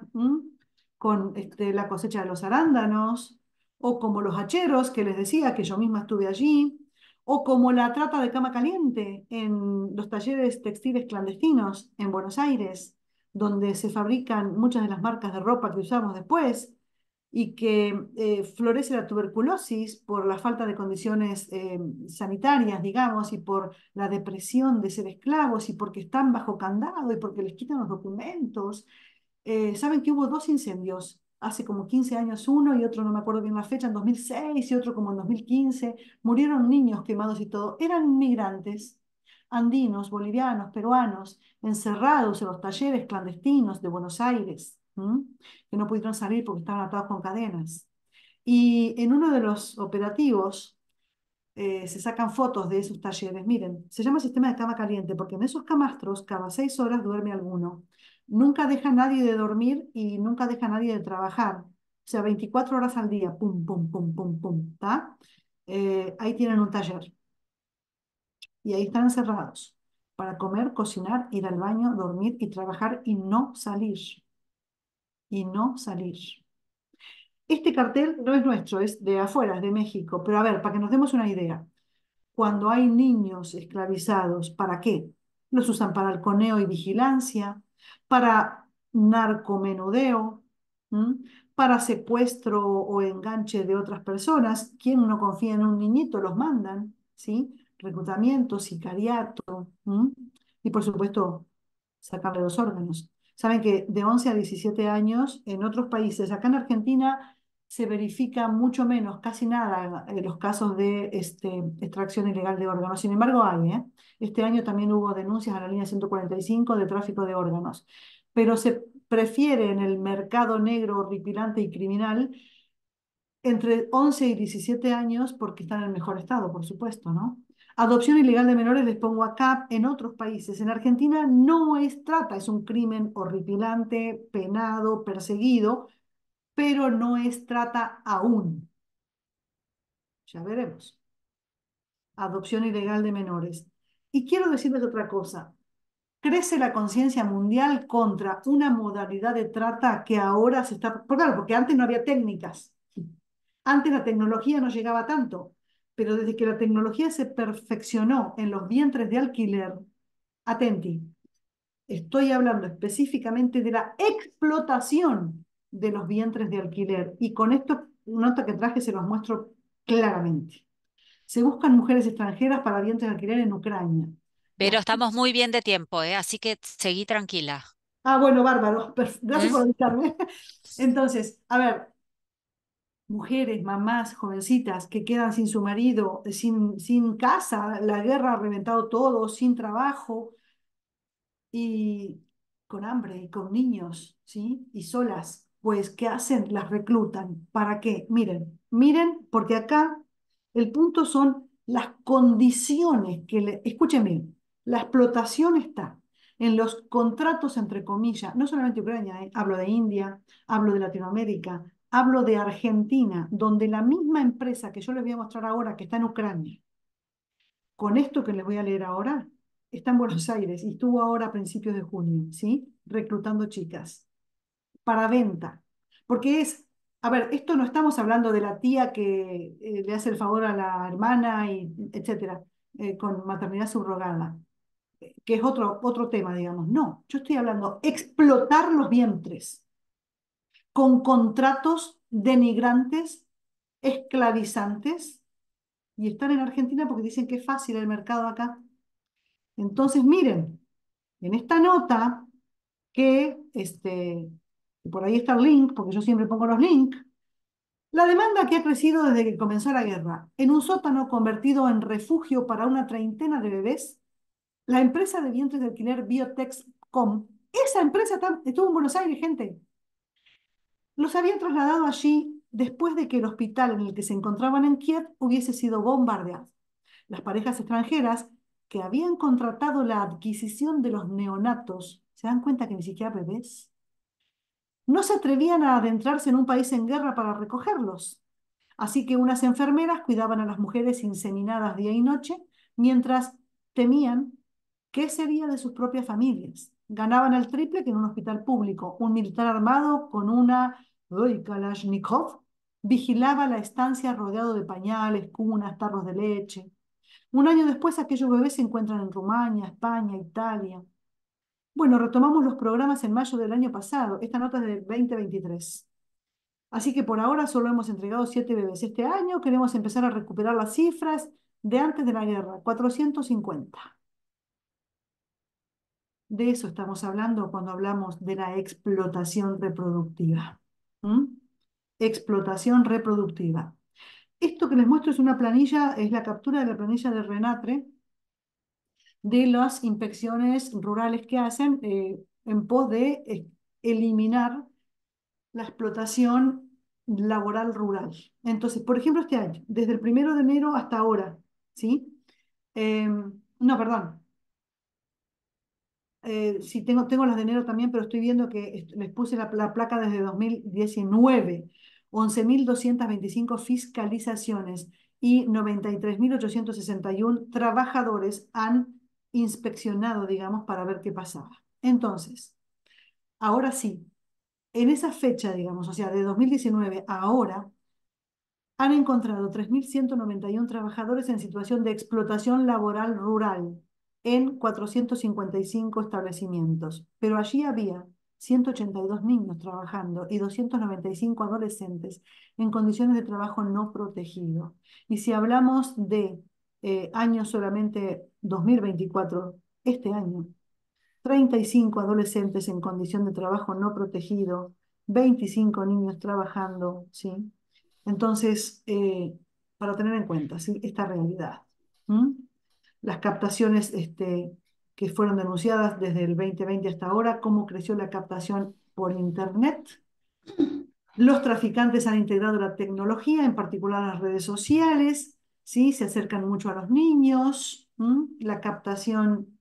con la cosecha de los arándanos, o como los hacheros, que les decía que yo misma estuve allí, o como la trata de cama caliente en los talleres textiles clandestinos en Buenos Aires, donde se fabrican muchas de las marcas de ropa que usamos después, y que florece la tuberculosis por la falta de condiciones sanitarias, digamos, y por la depresión de ser esclavos, y porque están bajo candado, y porque les quitan los documentos. Saben que hubo dos incendios, hace como 15 años uno y otro, no me acuerdo bien la fecha, en 2006 y otro como en 2015. Murieron niños quemados y todo. Eran migrantes andinos, bolivianos, peruanos, encerrados en los talleres clandestinos de Buenos Aires, que no pudieron salir porque estaban atados con cadenas. Y en uno de los operativos se sacan fotos de esos talleres. Miren, se llama sistema de cama caliente porque en esos camastros cada 6 horas duerme alguno. Nunca deja a nadie de dormir y nunca deja a nadie de trabajar. O sea, 24 horas al día, pum, pum, pum, pum, pum, ¿está? Ahí tienen un taller y ahí están encerrados para comer, cocinar, ir al baño, dormir y trabajar y no salir. Y no salir. Este cartel no es nuestro, es de afuera, es de México. Pero a ver, para que nos demos una idea. Cuando hay niños esclavizados, ¿para qué? Los usan para halconeo y vigilancia, para narcomenudeo, ¿m? Para secuestro o enganche de otras personas. ¿Quién no confía en un niñito? Los mandan, ¿sí? Reclutamiento, sicariato, ¿m? Y por supuesto, sacarle los órganos. Saben que de 11 a 17 años en otros países, acá en Argentina se verifica mucho menos, casi nada, los casos de extracción ilegal de órganos. Sin embargo, hay, ¿eh? Este año también hubo denuncias a la línea 145 de tráfico de órganos. Pero se prefiere en el mercado negro, horripilante y criminal entre 11 y 17 años porque están en mejor estado, por supuesto, ¿no? Adopción ilegal de menores les pongo acá en otros países. En Argentina no es trata, es un crimen horripilante, penado, perseguido, pero no es trata aún. Ya veremos. Adopción ilegal de menores. Y quiero decirles otra cosa. Crece la conciencia mundial contra una modalidad de trata que ahora se está... Claro, porque antes no había técnicas. Antes la tecnología no llegaba tanto, pero desde que la tecnología se perfeccionó en los vientres de alquiler, atenti, estoy hablando específicamente de la explotación de los vientres de alquiler. Y con esto, nota que traje, se los muestro claramente. Se buscan mujeres extranjeras para vientres de alquiler en Ucrania. Pero Las... estamos muy bien de tiempo, ¿eh? Así que seguí tranquila. Bueno, bárbaro. Gracias ¿Mm? por avisarme. Entonces, a ver, mujeres, mamás, jovencitas que quedan sin su marido, sin casa, la guerra ha reventado todo, sin trabajo y con hambre y con niños, ¿sí? Y solas. Pues, ¿qué hacen? Las reclutan. ¿Para qué? Miren, miren, porque acá el punto son las condiciones escuchen bien, la explotación está en los contratos, entre comillas, no solamente Ucrania, hablo de India, hablo de Latinoamérica, hablo de Argentina, donde la misma empresa que yo les voy a mostrar ahora, que está en Ucrania, con esto que les voy a leer ahora, está en Buenos Aires y estuvo ahora a principios de junio, ¿sí? Reclutando chicas para venta. Porque a ver, esto no estamos hablando de la tía que le hace el favor a la hermana, y etcétera, con maternidad subrogada, que es otro tema, digamos. No, yo estoy hablando explotar los vientres con contratos denigrantes, esclavizantes, y están en Argentina porque dicen que es fácil el mercado acá. Entonces, miren, en esta nota que, por ahí está el link, porque yo siempre pongo los links, La demanda que ha crecido desde que comenzó la guerra, en un sótano convertido en refugio para una treintena de bebés, la empresa de vientres de alquiler Biotech.com, esa empresa estuvo en Buenos Aires, gente, los habían trasladado allí después de que el hospital en el que se encontraban en Kiev hubiese sido bombardeado. Las parejas extranjeras que habían contratado la adquisición de los neonatos, ¿se dan cuenta que ni siquiera bebés? No se atrevían a adentrarse en un país en guerra para recogerlos. Así que unas enfermeras cuidaban a las mujeres inseminadas día y noche, mientras temían qué sería de sus propias familias. Ganaban el triple que en un hospital público. Un militar armado con una Kalashnikov vigilaba la estancia rodeado de pañales, cunas, tarros de leche. Un año después, aquellos bebés se encuentran en Rumania, España, Italia. Bueno, retomamos los programas en mayo del año pasado. Esta nota es del 2023. Así que por ahora solo hemos entregado 7 bebés. Este año queremos empezar a recuperar las cifras de antes de la guerra, 450. De eso estamos hablando cuando hablamos de la explotación reproductiva. ¿Mm? Explotación reproductiva. Esto que les muestro es una planilla, es la captura de la planilla de Renatre de las inspecciones rurales que hacen en pos de eliminar la explotación laboral rural. Entonces, por ejemplo, este año, desde el 1 de enero hasta ahora, ¿sí? No, perdón, sí, tengo las de enero también, pero estoy viendo que les puse la placa desde 2019. 11.225 fiscalizaciones y 93.861 trabajadores han inspeccionado, digamos, para ver qué pasaba. Entonces, ahora sí, en esa fecha, digamos, o sea, de 2019 a ahora, han encontrado 3.191 trabajadores en situación de explotación laboral rural en 455 establecimientos, pero allí había 182 niños trabajando y 295 adolescentes en condiciones de trabajo no protegido. Y si hablamos de años solamente 2024, este año, 35 adolescentes en condición de trabajo no protegido, 25 niños trabajando, ¿sí? Entonces, para tener en cuenta, ¿sí? Esta realidad. ¿Mm? Las captaciones que fueron denunciadas desde el 2020 hasta ahora, cómo creció la captación por Internet. Los traficantes han integrado la tecnología, en particular las redes sociales, ¿sí? Se acercan mucho a los niños. La captación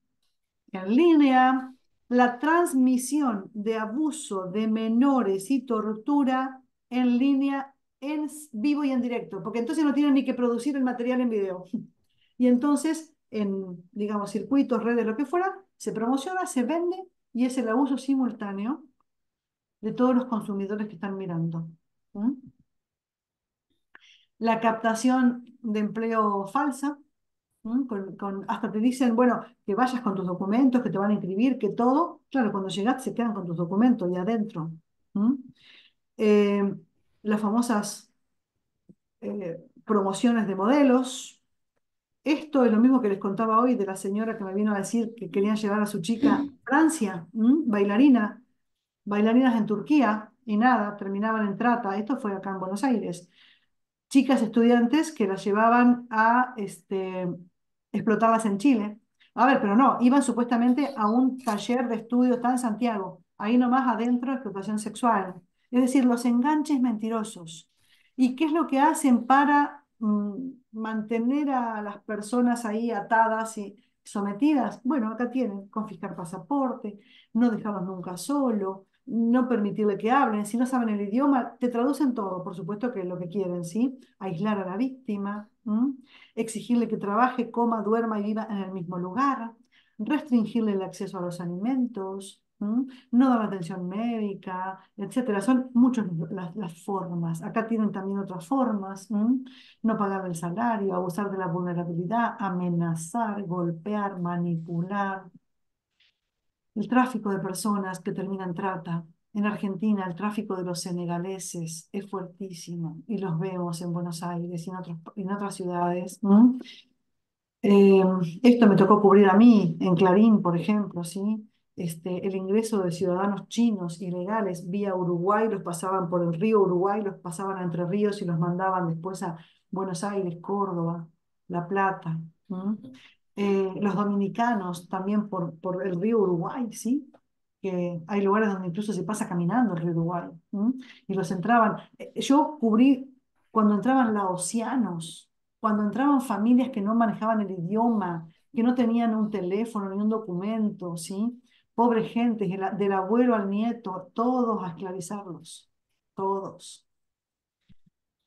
en línea, la transmisión de abuso de menores y tortura en línea en vivo y en directo, porque entonces no tienen ni que producir el material en video. Y entonces, en, digamos, circuitos, redes, lo que fuera, se promociona, se vende y es el abuso simultáneo de todos los consumidores que están mirando. ¿Mm? La captación de empleo falsa, hasta te dicen, bueno, que vayas con tus documentos, que te van a inscribir, que todo. Claro, cuando llegas se quedan con tus documentos y adentro. ¿Mm? Eh, las famosas promociones de modelos. Esto es lo mismo que les contaba hoy de la señora que me vino a decir que querían llevar a su chica a Francia, bailarina, bailarinas en Turquía, y nada, terminaban en trata. Esto fue acá en Buenos Aires. Chicas estudiantes que las llevaban a explotarlas en Chile. A ver, pero no, iban supuestamente a un taller de estudio, está en Santiago, ahí nomás adentro, explotación sexual. Es decir, los enganches mentirosos. ¿Y qué es lo que hacen para mantener a las personas ahí atadas y sometidas? Bueno, acá tienen, confiscar pasaporte, no dejarlos nunca solo, no permitirle que hablen, si no saben el idioma, te traducen todo, por supuesto que es lo que quieren, ¿sí? Aislar a la víctima, exigirle que trabaje, coma, duerma y viva en el mismo lugar, restringirle el acceso a los alimentos, no dar atención médica, etcétera. Son muchas las formas. Acá tienen también otras formas, no pagar el salario, abusar de la vulnerabilidad, amenazar, golpear, manipular. El tráfico de personas que termina en trata. En Argentina, el tráfico de los senegaleses es fuertísimo y los vemos en Buenos Aires y en otras ciudades. Eh, Esto me tocó cubrir a mí en Clarín, por ejemplo, ¿sí? el ingreso de ciudadanos chinos ilegales vía Uruguay, los pasaban por el río Uruguay, los pasaban a Entre Ríos y los mandaban después a Buenos Aires, Córdoba, La Plata. ¿M? Los dominicanos también por el río Uruguay, ¿sí? Que hay lugares donde incluso se pasa caminando el río Uruguay. ¿M? Y los entraban. Yo cubrí cuando entraban laosianos, cuando entraban familias que no manejaban el idioma, que no tenían un teléfono ni un documento, ¿sí? Pobre gente, del abuelo al nieto, todos a esclavizarlos, todos.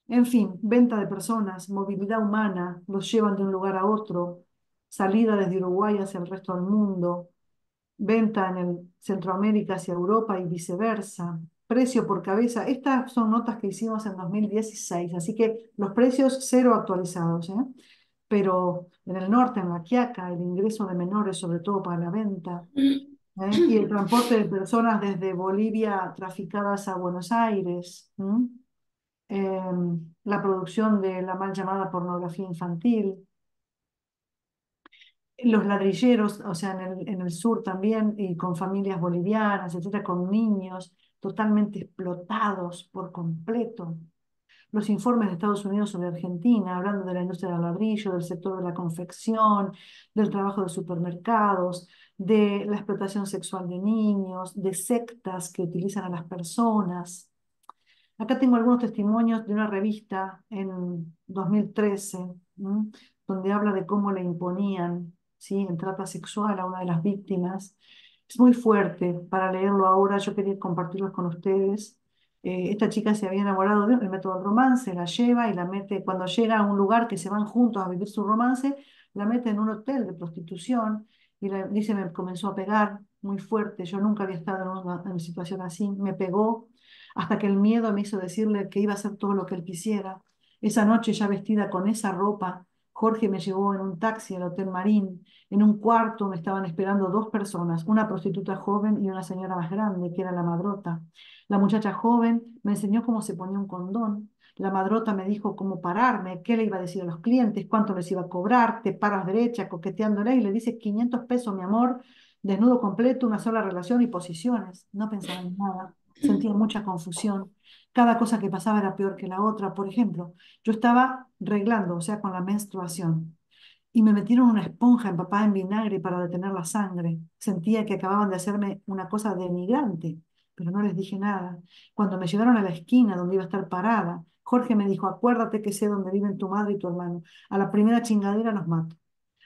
En fin, venta de personas, movilidad humana, los llevan de un lugar a otro, salida desde Uruguay hacia el resto del mundo, venta en el Centroamérica hacia Europa y viceversa, precio por cabeza. Estas son notas que hicimos en 2016, así que los precios cero actualizados, ¿eh? Pero en el norte, en La Quiaca, el ingreso de menores, sobre todo para la venta, ¿eh? Y el transporte de personas desde Bolivia traficadas a Buenos Aires, ¿m? La producción de la mal llamada pornografía infantil, los ladrilleros, o sea, en el sur también, y con familias bolivianas, etcétera, con niños totalmente explotados por completo. Los informes de Estados Unidos sobre Argentina, hablando de la industria del ladrillo, del sector de la confección, del trabajo de supermercados, de la explotación sexual de niños, de sectas que utilizan a las personas. Acá tengo algunos testimonios de una revista en 2013, ¿m? Donde habla de cómo le imponían, ¿sí? En trata sexual a una de las víctimas. Es muy fuerte para leerlo ahora, yo quería compartirlos con ustedes. Esta chica se había enamorado de él, el método del romance, la lleva y la mete, cuando llega a un lugar que se van juntos a vivir su romance, la mete en un hotel de prostitución y dice, me comenzó a pegar muy fuerte, yo nunca había estado en una situación así, me pegó hasta que el miedo me hizo decirle que iba a hacer todo lo que él quisiera. Esa noche, ya vestida con esa ropa, Jorge me llevó en un taxi al Hotel Marín. En un cuarto me estaban esperando dos personas, una prostituta joven y una señora más grande, que era la madrota. La muchacha joven me enseñó cómo se ponía un condón. La madrota me dijo cómo pararme, qué le iba a decir a los clientes, cuánto les iba a cobrar, te paras derecha, coqueteándole y le dice 500 pesos, mi amor, desnudo completo, una sola relación y posiciones. No pensaba en nada. Sentía mucha confusión. Cada cosa que pasaba era peor que la otra. Por ejemplo, yo estaba reglando, o sea, con la menstruación, y me metieron una esponja empapada en vinagre para detener la sangre. Sentía que acababan de hacerme una cosa denigrante, pero no les dije nada. Cuando me llevaron a la esquina donde iba a estar parada, Jorge me dijo, acuérdate que sé dónde viven tu madre y tu hermano. A la primera chingadera nos mato.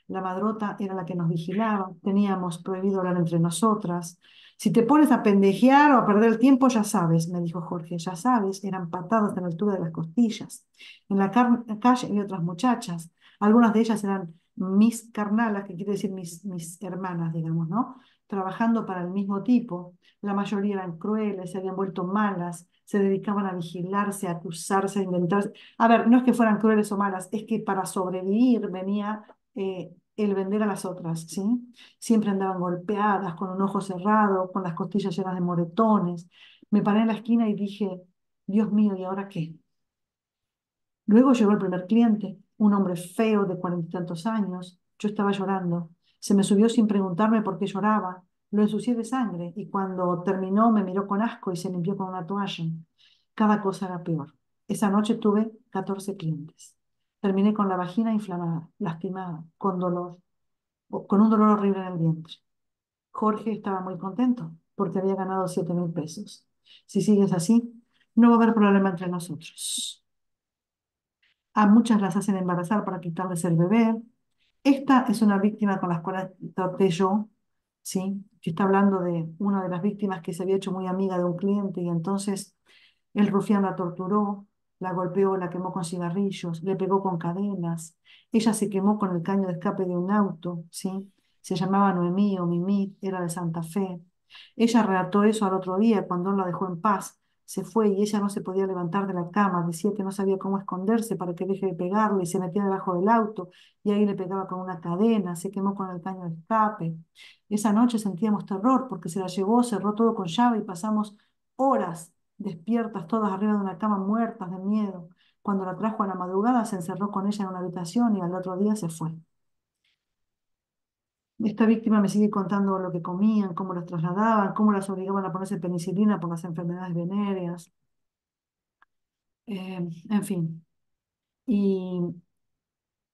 La madrota era la que nos vigilaba, teníamos prohibido hablar entre nosotras. Si te pones a pendejear o a perder el tiempo, ya sabes, me dijo Jorge, ya sabes, eran patadas a la altura de las costillas. En la calle había otras muchachas, algunas de ellas eran mis carnalas, que quiere decir mis hermanas, digamos, ¿no? Trabajando para el mismo tipo. La mayoría eran crueles, se habían vuelto malas, se dedicaban a vigilarse, a acusarse, a inventarse. A ver, no es que fueran crueles o malas, es que para sobrevivir venía el vender a las otras, ¿sí? Siempre andaban golpeadas, con un ojo cerrado, con las costillas llenas de moretones. Me paré en la esquina y dije, Dios mío, ¿y ahora qué? Luego llegó el primer cliente, un hombre feo de 40 y tantos años. Yo estaba llorando. Se me subió sin preguntarme por qué lloraba. Lo ensucié de sangre y cuando terminó me miró con asco y se limpió con una toalla. Cada cosa era peor. Esa noche tuve 14 clientes. Terminé con la vagina inflamada, lastimada, con dolor, con un dolor horrible en el vientre. Jorge estaba muy contento porque había ganado 7.000 pesos. Si sigues así, no va a haber problema entre nosotros. A muchas las hacen embarazar para quitarles el bebé. Esta es una víctima con la cual traté yo, ¿sí? Que está hablando de una de las víctimas que se había hecho muy amiga de un cliente y entonces el rufián la torturó, la golpeó, la quemó con cigarrillos, le pegó con cadenas. Ella se quemó con el caño de escape de un auto, ¿sí? Se llamaba Noemí o Mimí, era de Santa Fe. Ella relató eso al otro día cuando él la dejó en paz. Se fue y ella no se podía levantar de la cama. Decía que no sabía cómo esconderse para que deje de pegarle y se metía debajo del auto y ahí le pegaba con una cadena. Se quemó con el caño de escape. Esa noche sentíamos terror porque se la llevó, cerró todo con llave y pasamos horas despiertas, todas arriba de una cama, muertas de miedo. Cuando la trajo a la madrugada, se encerró con ella en una habitación y al otro día se fue. Esta víctima me sigue contando lo que comían, cómo las trasladaban, cómo las obligaban a ponerse penicilina por las enfermedades venéreas, en fin. Y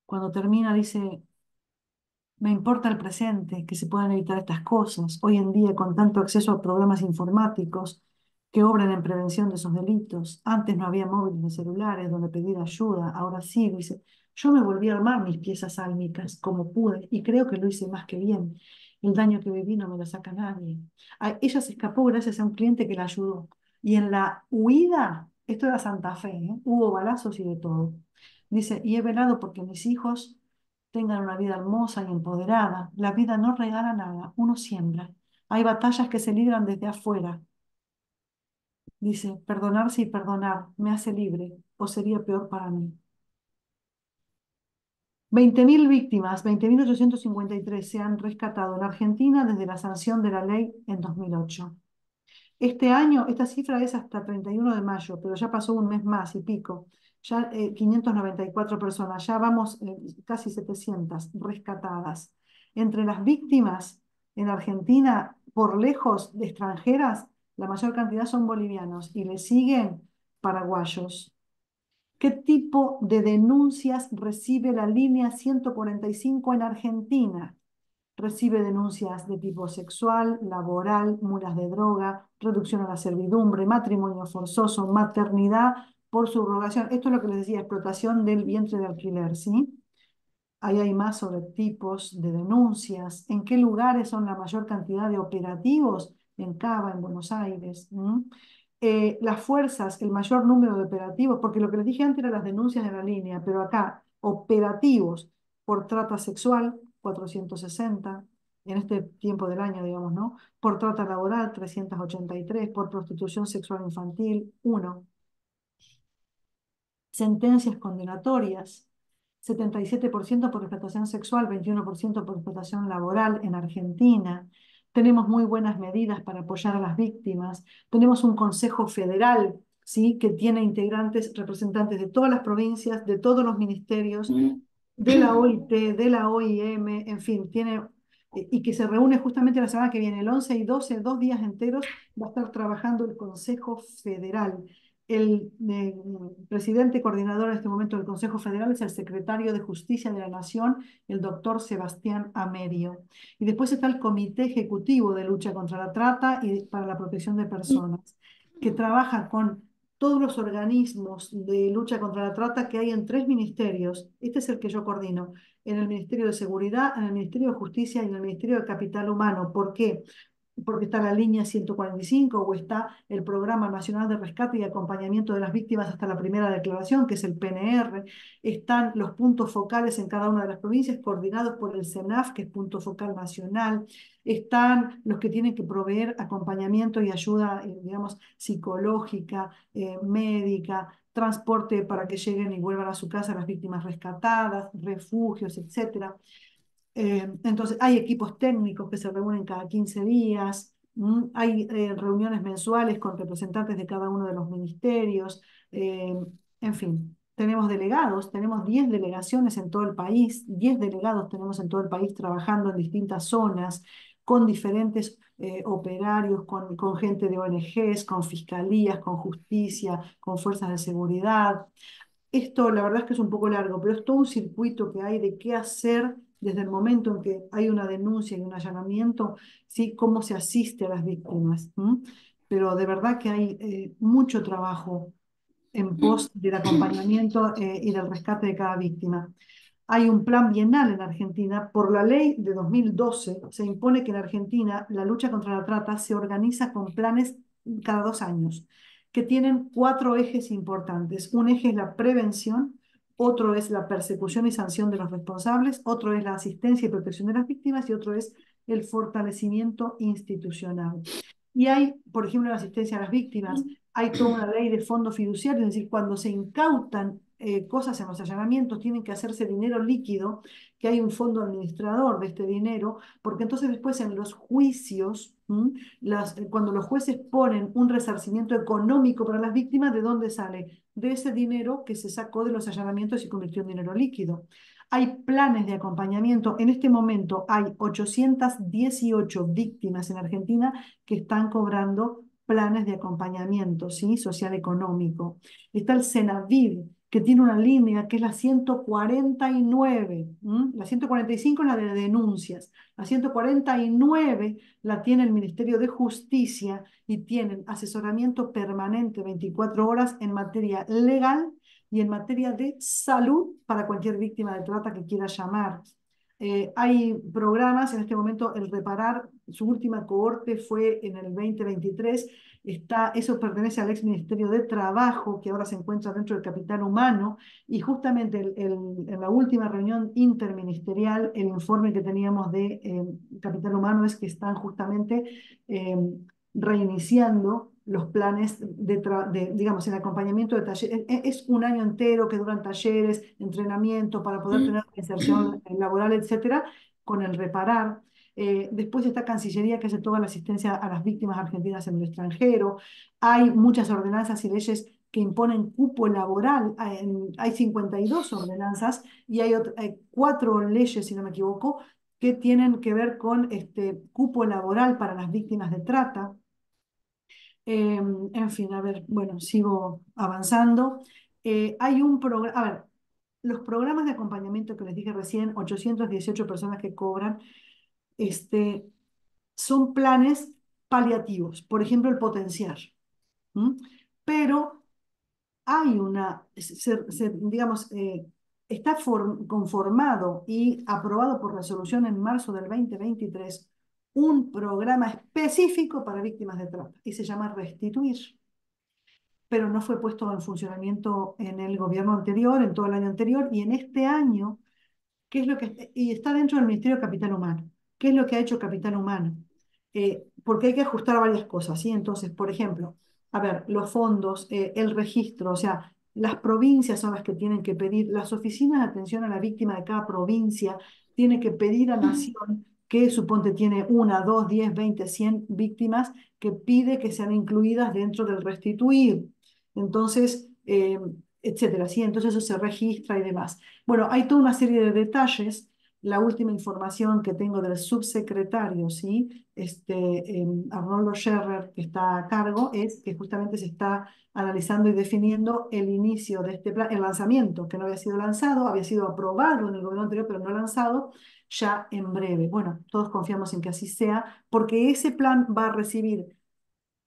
cuando termina dice, me importa el presente, que se puedan evitar estas cosas. Hoy en día, con tanto acceso a programas informáticos que obran en prevención de esos delitos, antes no había móviles ni celulares donde pedir ayuda, ahora sí, dice, yo me volví a armar mis piezas álmicas como pude y creo que lo hice más que bien. El daño que viví no me lo saca nadie. Ella se escapó gracias a un cliente que la ayudó. Y en la huida, esto era Santa Fe, ¿eh? Hubo balazos y de todo. Dice, y he velado porque mis hijos tengan una vida hermosa y empoderada. La vida no regala nada, uno siembra. Hay batallas que se libran desde afuera. Dice, perdonarse y perdonar me hace libre o sería peor para mí. 20.000 víctimas, 20.853 se han rescatado en Argentina desde la sanción de la ley en 2008. Este año, esta cifra es hasta 31 de mayo, pero ya pasó un mes más y pico. Ya 594 personas, ya vamos casi 700 rescatadas. Entre las víctimas en Argentina, por lejos de extranjeras, la mayor cantidad son bolivianos y le siguen paraguayos. ¿Qué tipo de denuncias recibe la línea 145 en Argentina? Recibe denuncias de tipo sexual, laboral, mulas de droga, reducción a la servidumbre, matrimonio forzoso, maternidad por subrogación. Esto es lo que les decía, explotación del vientre de alquiler, ¿sí? Ahí hay más sobre tipos de denuncias, en qué lugares son la mayor cantidad de operativos, en Cava, en Buenos Aires. Las fuerzas, el mayor número de operativos, porque lo que les dije antes eran las denuncias de la línea, pero acá, operativos por trata sexual, 460, en este tiempo del año, digamos, ¿no? Por trata laboral, 383, por prostitución sexual infantil, 1. Sentencias condenatorias, 77% por explotación sexual, 21% por explotación laboral en Argentina. Tenemos muy buenas medidas para apoyar a las víctimas. Tenemos un Consejo Federal, ¿sí? Que tiene integrantes, representantes de todas las provincias, de todos los ministerios, de la OIT, de la OIM, en fin, y que se reúne justamente la semana que viene, el 11 y 12, 2 días enteros, va a estar trabajando el Consejo Federal. El presidente coordinador en este momento del Consejo Federal es el secretario de Justicia de la Nación, el doctor Sebastián Amerio. Y después está el Comité Ejecutivo de Lucha contra la Trata y para la Protección de Personas, que trabaja con todos los organismos de lucha contra la trata que hay en 3 ministerios. Este es el que yo coordino, en el Ministerio de Seguridad, en el Ministerio de Justicia y en el Ministerio de Capital Humano. ¿Por qué? Porque está la línea 145 o está el Programa Nacional de Rescate y Acompañamiento de las Víctimas hasta la primera declaración, que es el PNR. Están los puntos focales en cada una de las provincias, coordinados por el CENAF, que es punto focal nacional. Están los que tienen que proveer acompañamiento y ayuda, digamos, psicológica, médica, transporte para que lleguen y vuelvan a su casa las víctimas rescatadas, refugios, etcétera. Entonces, hay equipos técnicos que se reúnen cada 15 días, hay reuniones mensuales con representantes de cada uno de los ministerios, eh, en fin, tenemos delegados, tenemos 10 delegaciones en todo el país, 10 delegados tenemos en todo el país trabajando en distintas zonas, con diferentes operarios, con gente de ONGs, con fiscalías, con justicia, con fuerzas de seguridad. Esto la verdad es que es un poco largo, pero es todo un circuito que hay de qué hacer desde el momento en que hay una denuncia y un allanamiento, ¿sí? Cómo se asiste a las víctimas. Pero de verdad que hay mucho trabajo en pos del acompañamiento y del rescate de cada víctima. Hay un plan bienal en Argentina. Por la ley de 2012 se impone que en Argentina la lucha contra la trata se organiza con planes cada 2 años, que tienen 4 ejes importantes. Un eje es la prevención, otro es la persecución y sanción de los responsables, otro es la asistencia y protección de las víctimas y otro es el fortalecimiento institucional. Y hay, por ejemplo, la asistencia a las víctimas, hay toda una ley de fondo fiduciario, es decir, cuando se incautan cosas en los allanamientos, tienen que hacerse dinero líquido, que hay un fondo administrador de este dinero, porque entonces después en los juicios, cuando los jueces ponen un resarcimiento económico para las víctimas, ¿de dónde sale? De ese dinero que se sacó de los allanamientos y convirtió en dinero líquido. Hay planes de acompañamiento. En este momento hay 818 víctimas en Argentina que están cobrando planes de acompañamiento, ¿sí? Social económico. Está el Senavid, que tiene una línea que es la 149. La 145 es la de denuncias. La 149 la tiene el Ministerio de Justicia y tienen asesoramiento permanente 24 horas en materia legal y en materia de salud para cualquier víctima de trata que quiera llamar. Hay programas, en este momento el Reparar, su última cohorte fue en el 2023, eso pertenece al ex Ministerio de Trabajo, que ahora se encuentra dentro del Capital Humano, y justamente en la última reunión interministerial, el informe que teníamos de Capital Humano es que están justamente eh, reiniciando los planes digamos, el acompañamiento de talleres. Es un año entero que duran talleres, entrenamiento para poder tener inserción laboral, etcétera, con el Reparar. Después está Cancillería, que hace toda la asistencia a las víctimas argentinas en el extranjero. Hay muchas ordenanzas y leyes que imponen cupo laboral. Hay 52 ordenanzas y hay 4 leyes, si no me equivoco, que tienen que ver con este cupo laboral para las víctimas de trata. En fin, a ver, bueno, sigo avanzando. Hay un programa, a ver, los programas de acompañamiento que les dije recién, 818 personas que cobran, este, son planes paliativos, por ejemplo, el potenciar. ¿M? Pero hay digamos, está conformado y aprobado por resolución en marzo del 2023 un programa específico para víctimas de trata y se llama Restituir, pero no fue puesto en funcionamiento en el gobierno anterior, en todo el año anterior, y en este año, y está dentro del Ministerio de Capital Humano. ¿Qué es lo que ha hecho Capital Humano? Porque hay que ajustar varias cosas, ¿sí? Entonces, por ejemplo, a ver, los fondos, el registro, o sea, las provincias son las que tienen que pedir, las oficinas de atención a la víctima de cada provincia tienen que pedir a Nación, que suponte tiene 1, 2, 10, 20, 100 víctimas, que pide que sean incluidas dentro del restituir. Entonces, etcétera, ¿sí? Entonces eso se registra y demás. Bueno, hay toda una serie de detalles. La última información que tengo del subsecretario, ¿sí? Arnoldo Scherrer, que está a cargo, es que justamente se está analizando y definiendo el inicio de este plan, el lanzamiento, que no había sido lanzado, había sido aprobado en el gobierno anterior, pero no lanzado, ya en breve. Bueno, todos confiamos en que así sea, porque ese plan va a recibir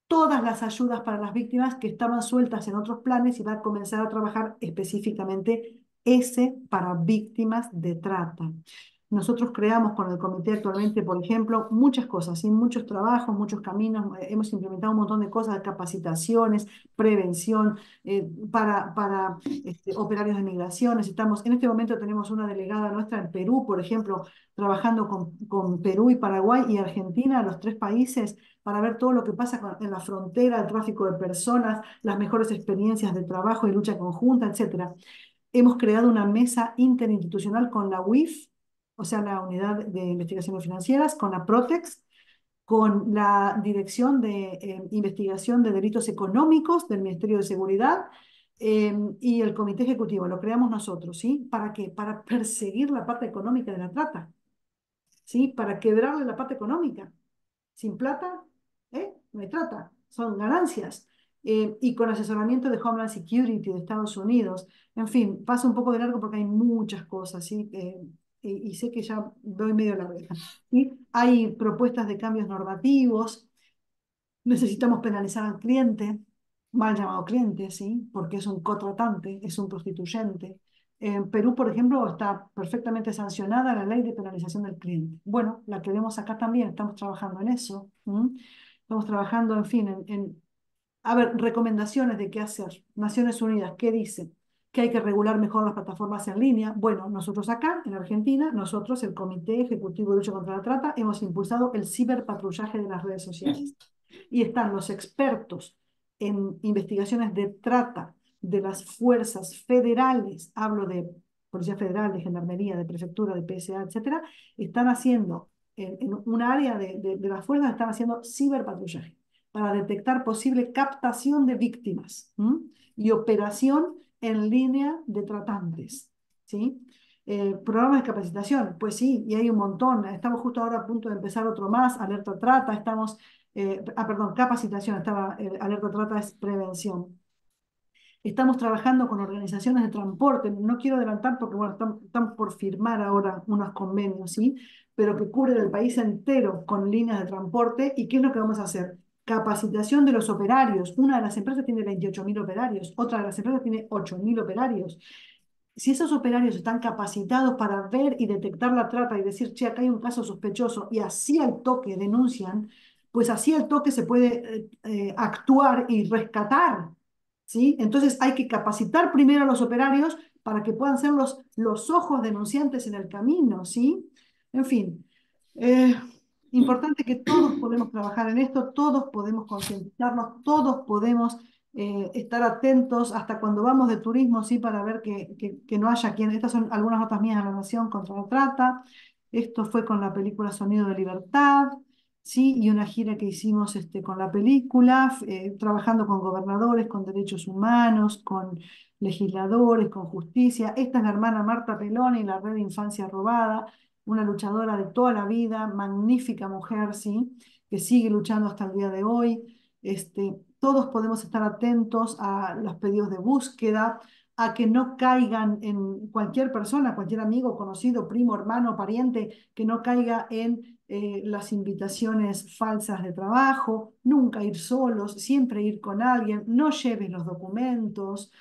todas las ayudas para las víctimas que estaban sueltas en otros planes y va a comenzar a trabajar específicamente ese para víctimas de trata. Nosotros creamos con el comité actualmente, por ejemplo, muchas cosas, ¿sí? Muchos trabajos, muchos caminos, hemos implementado un montón de cosas, capacitaciones, prevención para operarios de migraciones. En este momento tenemos una delegada nuestra en Perú, por ejemplo, trabajando con Perú y Paraguay y Argentina, los 3 países, para ver todo lo que pasa en la frontera, el tráfico de personas, las mejores experiencias de trabajo y lucha conjunta, etcétera. Hemos creado una mesa interinstitucional con la UIF, o sea, la Unidad de Investigaciones Financieras, con la Protex, con la Dirección de Investigación de Delitos Económicos del Ministerio de Seguridad y el Comité Ejecutivo. Lo creamos nosotros, ¿sí? ¿Para qué? Para perseguir la parte económica de la trata, ¿sí? Para quebrarle la parte económica. Sin plata, no hay trata, son ganancias. Y con asesoramiento de Homeland Security de Estados Unidos. En fin, pasa un poco de largo porque hay muchas cosas, ¿sí? Y sé que ya doy medio la oreja. ¿Sí? Hay propuestas de cambios normativos, necesitamos penalizar al cliente, mal llamado cliente, ¿sí? Porque es un cotratante, es un prostituyente. En Perú, por ejemplo, está perfectamente sancionada la ley de penalización del cliente. Bueno, la queremos acá también, estamos trabajando en eso. Estamos trabajando, en fin, a ver, recomendaciones de qué hacer. Naciones Unidas, ¿qué dice? Que hay que regular mejor las plataformas en línea. Bueno, nosotros acá, en Argentina, nosotros, el Comité Ejecutivo de Lucha contra la Trata, hemos impulsado el ciberpatrullaje de las redes sociales. Y están los expertos en investigaciones de trata de las fuerzas federales, hablo de Policía Federal, de Gendarmería, de Prefectura, de PSA, etcétera, están haciendo, en un área de las fuerzas, están haciendo ciberpatrullaje para detectar posible captación de víctimas y operación en línea de tratantes, ¿sí? Programas de capacitación, pues sí, y hay un montón. Estamos justo ahora a punto de empezar otro más, alerta trata, perdón, capacitación, alerta trata es prevención. Estamos trabajando con organizaciones de transporte, no quiero adelantar porque bueno, estamos por firmar ahora unos convenios, ¿sí? Pero que cubren el país entero con líneas de transporte. ¿Y qué es lo que vamos a hacer? Capacitación de los operarios. Una de las empresas tiene 28.000 operarios, otra de las empresas tiene 8.000 operarios. Si esos operarios están capacitados para ver y detectar la trata y decir, che, acá hay un caso sospechoso, y así al toque denuncian, pues así al toque se puede actuar y rescatar, ¿sí? Entonces hay que capacitar primero a los operarios para que puedan ser los ojos denunciantes en el camino, ¿sí? En fin, eh, importante que todos podemos trabajar en esto, todos podemos concientizarnos, todos podemos estar atentos hasta cuando vamos de turismo, sí, para ver que no haya quien. Estas son algunas notas mías de la Nación contra la trata. Esto fue con la película Sonido de Libertad, sí, y una gira que hicimos con la película, trabajando con gobernadores, con derechos humanos, con legisladores, con justicia. Esta es la hermana Marta Peloni, la Red de Infancia Robada, una luchadora de toda la vida, magnífica mujer, sí, que sigue luchando hasta el día de hoy. Todos podemos estar atentos a los pedidos de búsqueda, a que no caigan en cualquier persona, cualquier amigo, conocido, primo, hermano, pariente, que no caiga en las invitaciones falsas de trabajo, nunca ir solos, siempre ir con alguien, no lleves los documentos,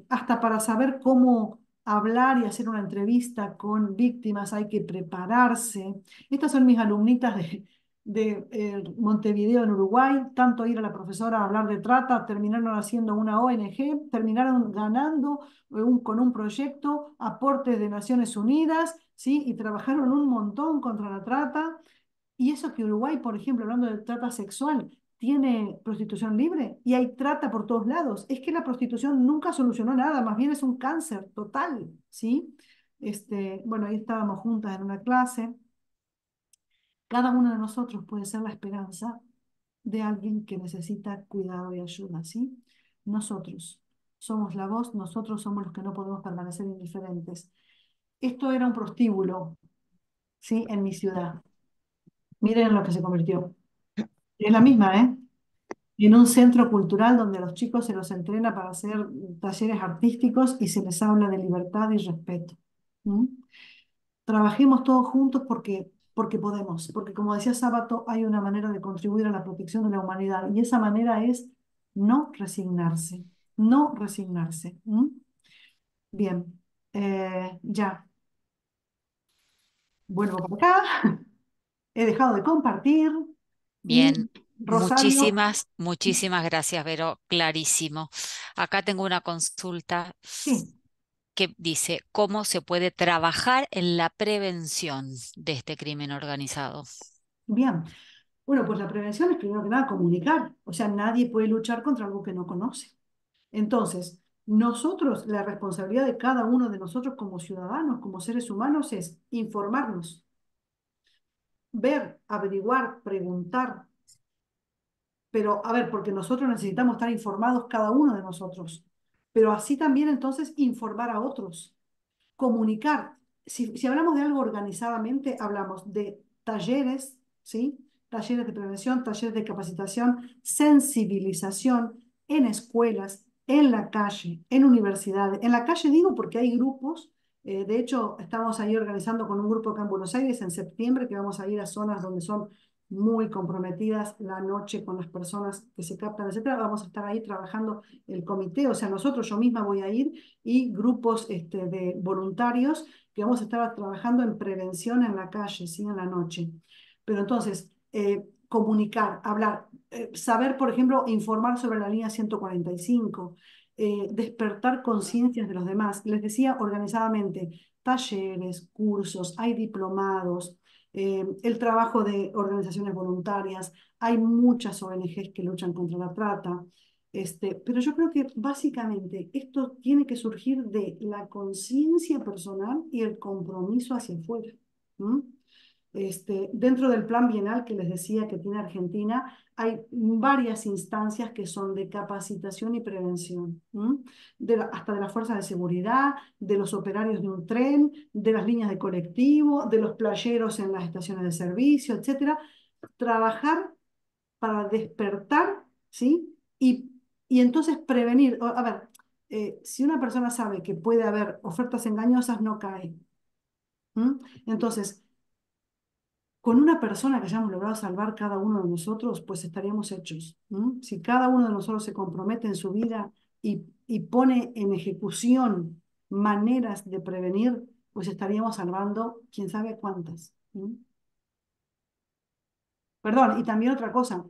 hasta para saber cómo hablar y hacer una entrevista con víctimas hay que prepararse. Estas son mis alumnitas de Montevideo en Uruguay, tanto ir a la profesora a hablar de trata, terminaron haciendo una ONG, terminaron ganando con un proyecto, aportes de Naciones Unidas, ¿sí? Y trabajaron un montón contra la trata. Y eso que Uruguay, por ejemplo, hablando de trata sexual, tiene prostitución libre y hay trata por todos lados. Es que la prostitución nunca solucionó nada, más bien es un cáncer total, ¿sí? Bueno, ahí estábamos juntas en una clase. Cada uno de nosotros puede ser la esperanza de alguien que necesita cuidado y ayuda, ¿sí? Nosotros somos la voz, nosotros somos los que no podemos permanecer indiferentes. Esto era un prostíbulo, ¿sí? En mi ciudad. Miren en lo que se convirtió. Es la misma, ¿eh? En un centro cultural donde a los chicos se los entrena para hacer talleres artísticos y se les habla de libertad y respeto. ¿Mm? Trabajemos todos juntos porque podemos, porque como decía Sábato, hay una manera de contribuir a la protección de la humanidad y esa manera es no resignarse, no resignarse. ¿Mm? Bien, ya, vuelvo para acá, he dejado de compartir y Bien, Rosario, muchísimas gracias, Vero, clarísimo. Acá tengo una consulta sí, que dice, ¿cómo se puede trabajar en la prevención de este crimen organizado? bien. Bueno, pues la prevención es primero que nada comunicar, o sea, nadie puede luchar contra algo que no conoce. Entonces, nosotros, la responsabilidad de cada uno de nosotros como ciudadanos, como seres humanos, es informarnos, ver, averiguar, preguntar, pero a ver, porque nosotros necesitamos estar informados cada uno de nosotros, pero así también entonces informar a otros, comunicar. Si hablamos de algo organizadamente, hablamos de talleres, ¿sí? Talleres de prevención, talleres de capacitación, sensibilización en escuelas, en la calle, en universidades. En la calle digo porque hay grupos, de hecho estamos ahí organizando con un grupo acá en Buenos Aires en septiembre que vamos a ir a zonas donde son muy comprometidas la noche con las personas que se captan, etcétera. Vamos a estar ahí trabajando el comité, o sea, nosotros, yo misma voy a ir y grupos de voluntarios que vamos a estar trabajando en prevención en la calle, ¿sí? En la noche. Pero entonces, comunicar, hablar, saber, por ejemplo, informar sobre la línea 145, despertar conciencias de los demás. Les decía organizadamente, talleres, cursos, hay diplomados, el trabajo de organizaciones voluntarias, hay muchas ONGs que luchan contra la trata. Pero yo creo que básicamente esto tiene que surgir de la conciencia personal y el compromiso hacia afuera. ¿Mm? Dentro del plan bienal que les decía que tiene Argentina, hay varias instancias que son de capacitación y prevención, hasta de las fuerzas de seguridad, de los operarios de un tren, de las líneas de colectivo, de los playeros en las estaciones de servicio, etcétera. Trabajar para despertar, ¿sí? Y entonces prevenir. A ver, si una persona sabe que puede haber ofertas engañosas, no cae. ¿Mm? Entonces, con una persona que hayamos logrado salvar cada uno de nosotros, pues estaríamos hechos. Si cada uno de nosotros se compromete en su vida y pone en ejecución maneras de prevenir, pues estaríamos salvando quién sabe cuántas. Perdón, y también otra cosa,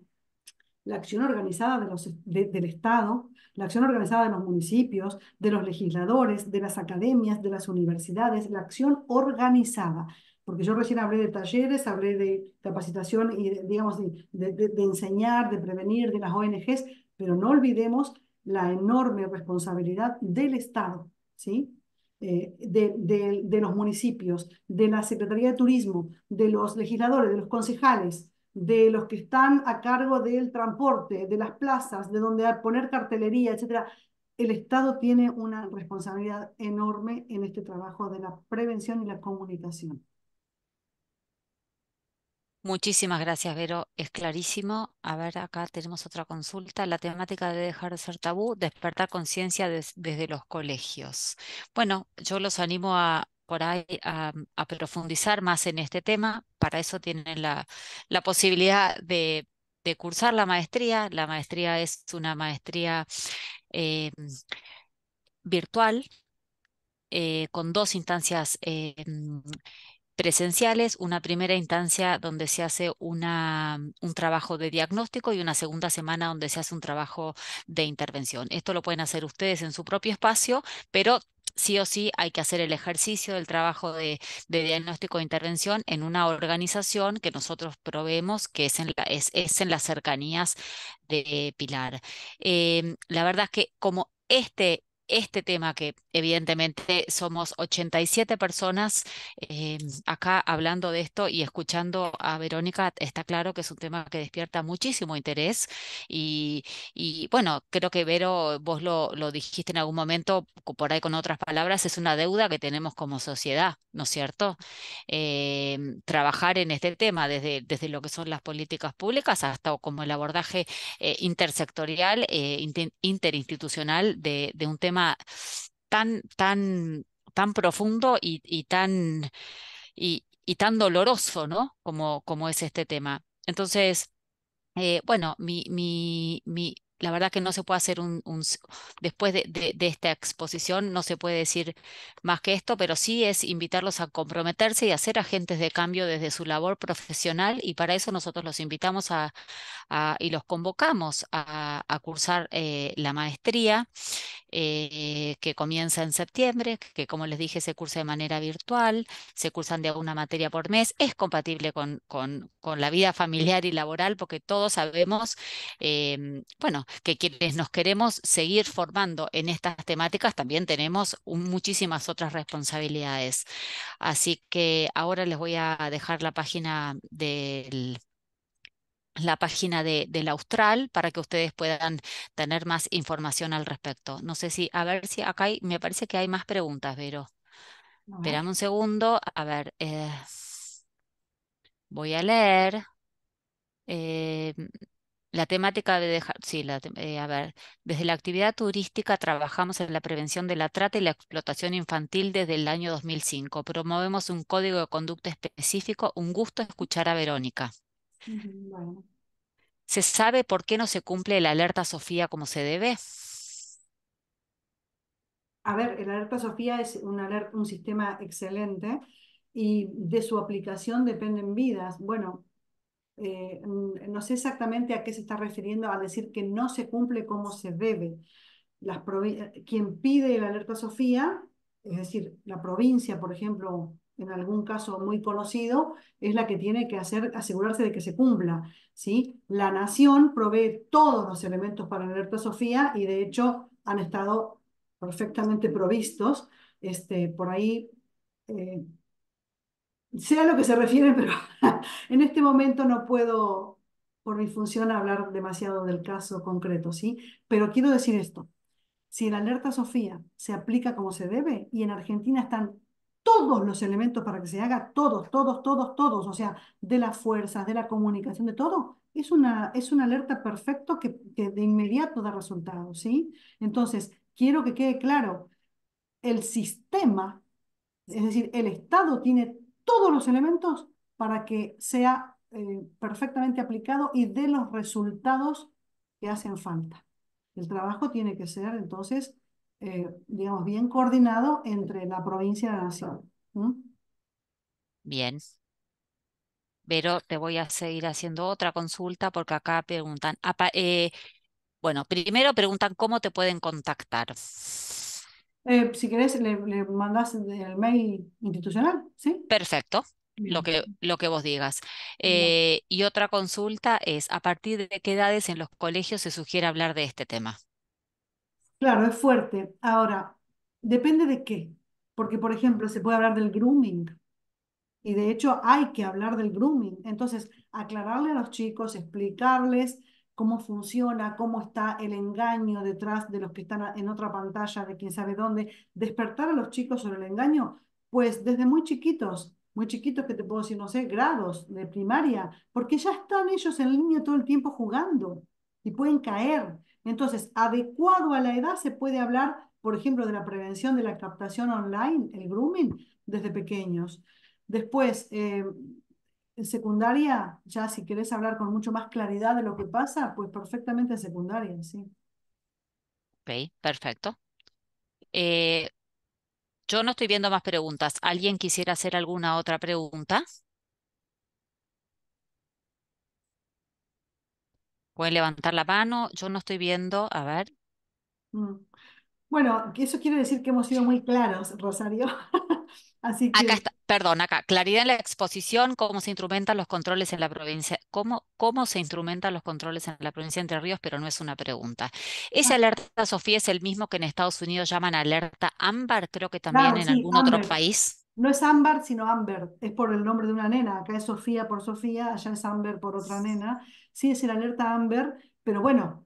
la acción organizada del Estado, la acción organizada de los municipios, de los legisladores, de las academias, de las universidades, la acción organizada. Porque yo recién hablé de talleres, hablé de capacitación y, digamos, de enseñar, de prevenir, de las ONGs, pero no olvidemos la enorme responsabilidad del Estado, ¿sí? De los municipios, de la Secretaría de Turismo, de los legisladores, de los concejales, de los que están a cargo del transporte, de las plazas, de donde poner cartelería, etcétera. El Estado tiene una responsabilidad enorme en este trabajo de la prevención y la comunicación. Muchísimas gracias, Vero. Es clarísimo. A ver, acá tenemos otra consulta. La temática de dejar de ser tabú, despertar conciencia desde los colegios. Bueno, yo los animo a por ahí a profundizar más en este tema. Para eso tienen la posibilidad de cursar la maestría. La maestría es una maestría eh, virtual con dos instancias presenciales, una primera instancia donde se hace un trabajo de diagnóstico y una segunda semana donde se hace un trabajo de intervención. Esto lo pueden hacer ustedes en su propio espacio, pero sí o sí hay que hacer el ejercicio del trabajo de diagnóstico e intervención en una organización que nosotros proveemos, que es en las cercanías de Pilar. La verdad es que como este tema que evidentemente somos 87 personas acá hablando de esto y escuchando a Verónica, está claro que es un tema que despierta muchísimo interés y, y bueno, creo que Vero, vos lo dijiste en algún momento, por ahí con otras palabras, es una deuda que tenemos como sociedad, ¿no es cierto? Trabajar en este tema desde lo que son las políticas públicas hasta como el abordaje intersectorial, interinstitucional de un tema tan profundo y tan doloroso, ¿no? Como es este tema. Entonces, bueno, la verdad que no se puede hacer después de esta exposición, no se puede decir más que esto, pero sí es invitarlos a comprometerse y a ser agentes de cambio desde su labor profesional y para eso nosotros los invitamos y los convocamos a cursar la maestría que comienza en septiembre, que como les dije se cursa de manera virtual, se cursan de una materia por mes, es compatible con la vida familiar y laboral porque todos sabemos, bueno, que quienes nos queremos seguir formando en estas temáticas también tenemos muchísimas otras responsabilidades. Así que ahora les voy a dejar la página del Austral para que ustedes puedan tener más información al respecto. No sé si, a ver si acá me parece que hay más preguntas, Vero. A ver. Espérame un segundo, a ver, voy a leer. eh, la temática de dejar, sí, a ver, desde la actividad turística trabajamos en la prevención de la trata y la explotación infantil desde el año 2005. Promovemos un código de conducta específico. Un gusto escuchar a Verónica. Bueno. ¿Se sabe por qué no se cumple la alerta Sofía como se debe? A ver, el alerta Sofía es un sistema excelente y de su aplicación dependen vidas. Bueno, no sé exactamente a qué se está refiriendo al decir que no se cumple como se debe. Quien pide el alerta Sofía, es decir, la provincia, por ejemplo, en algún caso muy conocido, es la que tiene que asegurarse de que se cumpla, ¿sí? La nación provee todos los elementos para la alerta Sofía y de hecho han estado perfectamente provistos. Por ahí eh, sé a lo que se refiere, pero en este momento no puedo, por mi función, hablar demasiado del caso concreto, ¿sí? Pero quiero decir esto. Si el alerta Sofía se aplica como se debe y en Argentina están todos los elementos para que se haga, todos, todos, todos, todos, o sea, de las fuerzas, de la comunicación, de todo, es una alerta perfecto que de inmediato da resultados, ¿sí? Entonces, quiero que quede claro, el sistema, es decir, el Estado tiene todos los elementos para que sea perfectamente aplicado y dé los resultados que hacen falta. El trabajo tiene que ser, entonces, digamos, bien coordinado entre la provincia y la nación. ¿Mm? Bien, pero te voy a seguir haciendo otra consulta porque acá preguntan, bueno, primero preguntan cómo te pueden contactar. Si querés, le mandás el mail institucional, ¿sí? Perfecto, Bien, lo que vos digas. bien. Y otra consulta es, ¿a partir de qué edades en los colegios se sugiere hablar de este tema? Claro, es fuerte. Ahora, depende de qué. Porque, por ejemplo, se puede hablar del grooming. Y de hecho hay que hablar del grooming. Entonces, aclararle a los chicos, explicarles cómo funciona, cómo está el engaño detrás de los que están en otra pantalla, de quién sabe dónde, despertar a los chicos sobre el engaño, pues desde muy chiquitos que te puedo decir, no sé, grados de primaria, porque ya están ellos en línea todo el tiempo jugando y pueden caer. Entonces, adecuado a la edad se puede hablar, por ejemplo, de la prevención de la captación online, el grooming, desde pequeños. Después, en secundaria, ya si querés hablar con mucho más claridad de lo que pasa, pues perfectamente en secundaria, sí. Ok, perfecto. Eh, yo no estoy viendo más preguntas. ¿Alguien quisiera hacer alguna otra pregunta? Pueden levantar la mano. Yo no estoy viendo. A ver. Mm. Bueno, que eso quiere decir que hemos sido muy claros, Rosario. Así Acá que, está, perdón, acá. Claridad en la exposición, cómo se instrumentan los controles en la provincia, cómo se instrumentan los controles en la provincia de Entre Ríos, pero no es una pregunta. Ese ah, alerta, Sofía, es el mismo que en Estados Unidos llaman alerta ámbar, creo que también claro, en sí, algún otro Amber. país. No es Ámbar, sino Amber. Es por el nombre de una nena. Acá es Sofía por Sofía, allá es Amber por otra nena. Sí, es el alerta Amber, pero bueno,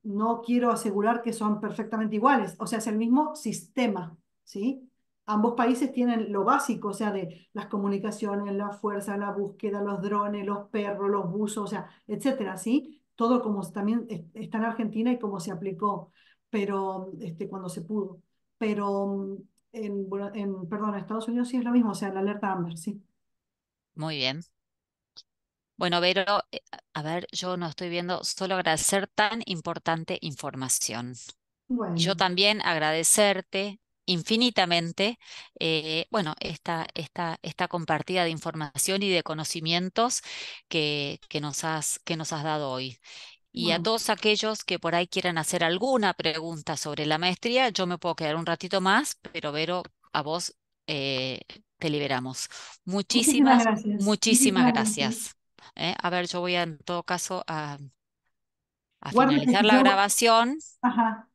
no quiero asegurar que son perfectamente iguales. O sea, es el mismo sistema, ¿sí? Ambos países tienen lo básico, o sea, de las comunicaciones, la fuerza, la búsqueda, los drones, los perros, los buzos, o sea, etcétera, ¿sí? Todo como también está en Argentina y como se aplicó, pero cuando se pudo. Pero bueno, perdón, en Estados Unidos sí es lo mismo, o sea, la alerta Amber, sí. Muy bien. Bueno, Vero, a ver, yo no estoy viendo, solo agradecer tan importante información. Y yo Bueno, también agradecerte infinitamente, bueno, esta compartida de información y de conocimientos que nos has dado hoy. Y a bueno, todos aquellos que por ahí quieran hacer alguna pregunta sobre la maestría, yo me puedo quedar un ratito más, pero Vero, a vos eh, te liberamos. muchísimas Muchísimas, gracias, muchísimas muchísimas gracias. gracias. A ver, yo voy a, en todo caso a Guarda, finalizar la yo, grabación. ajá,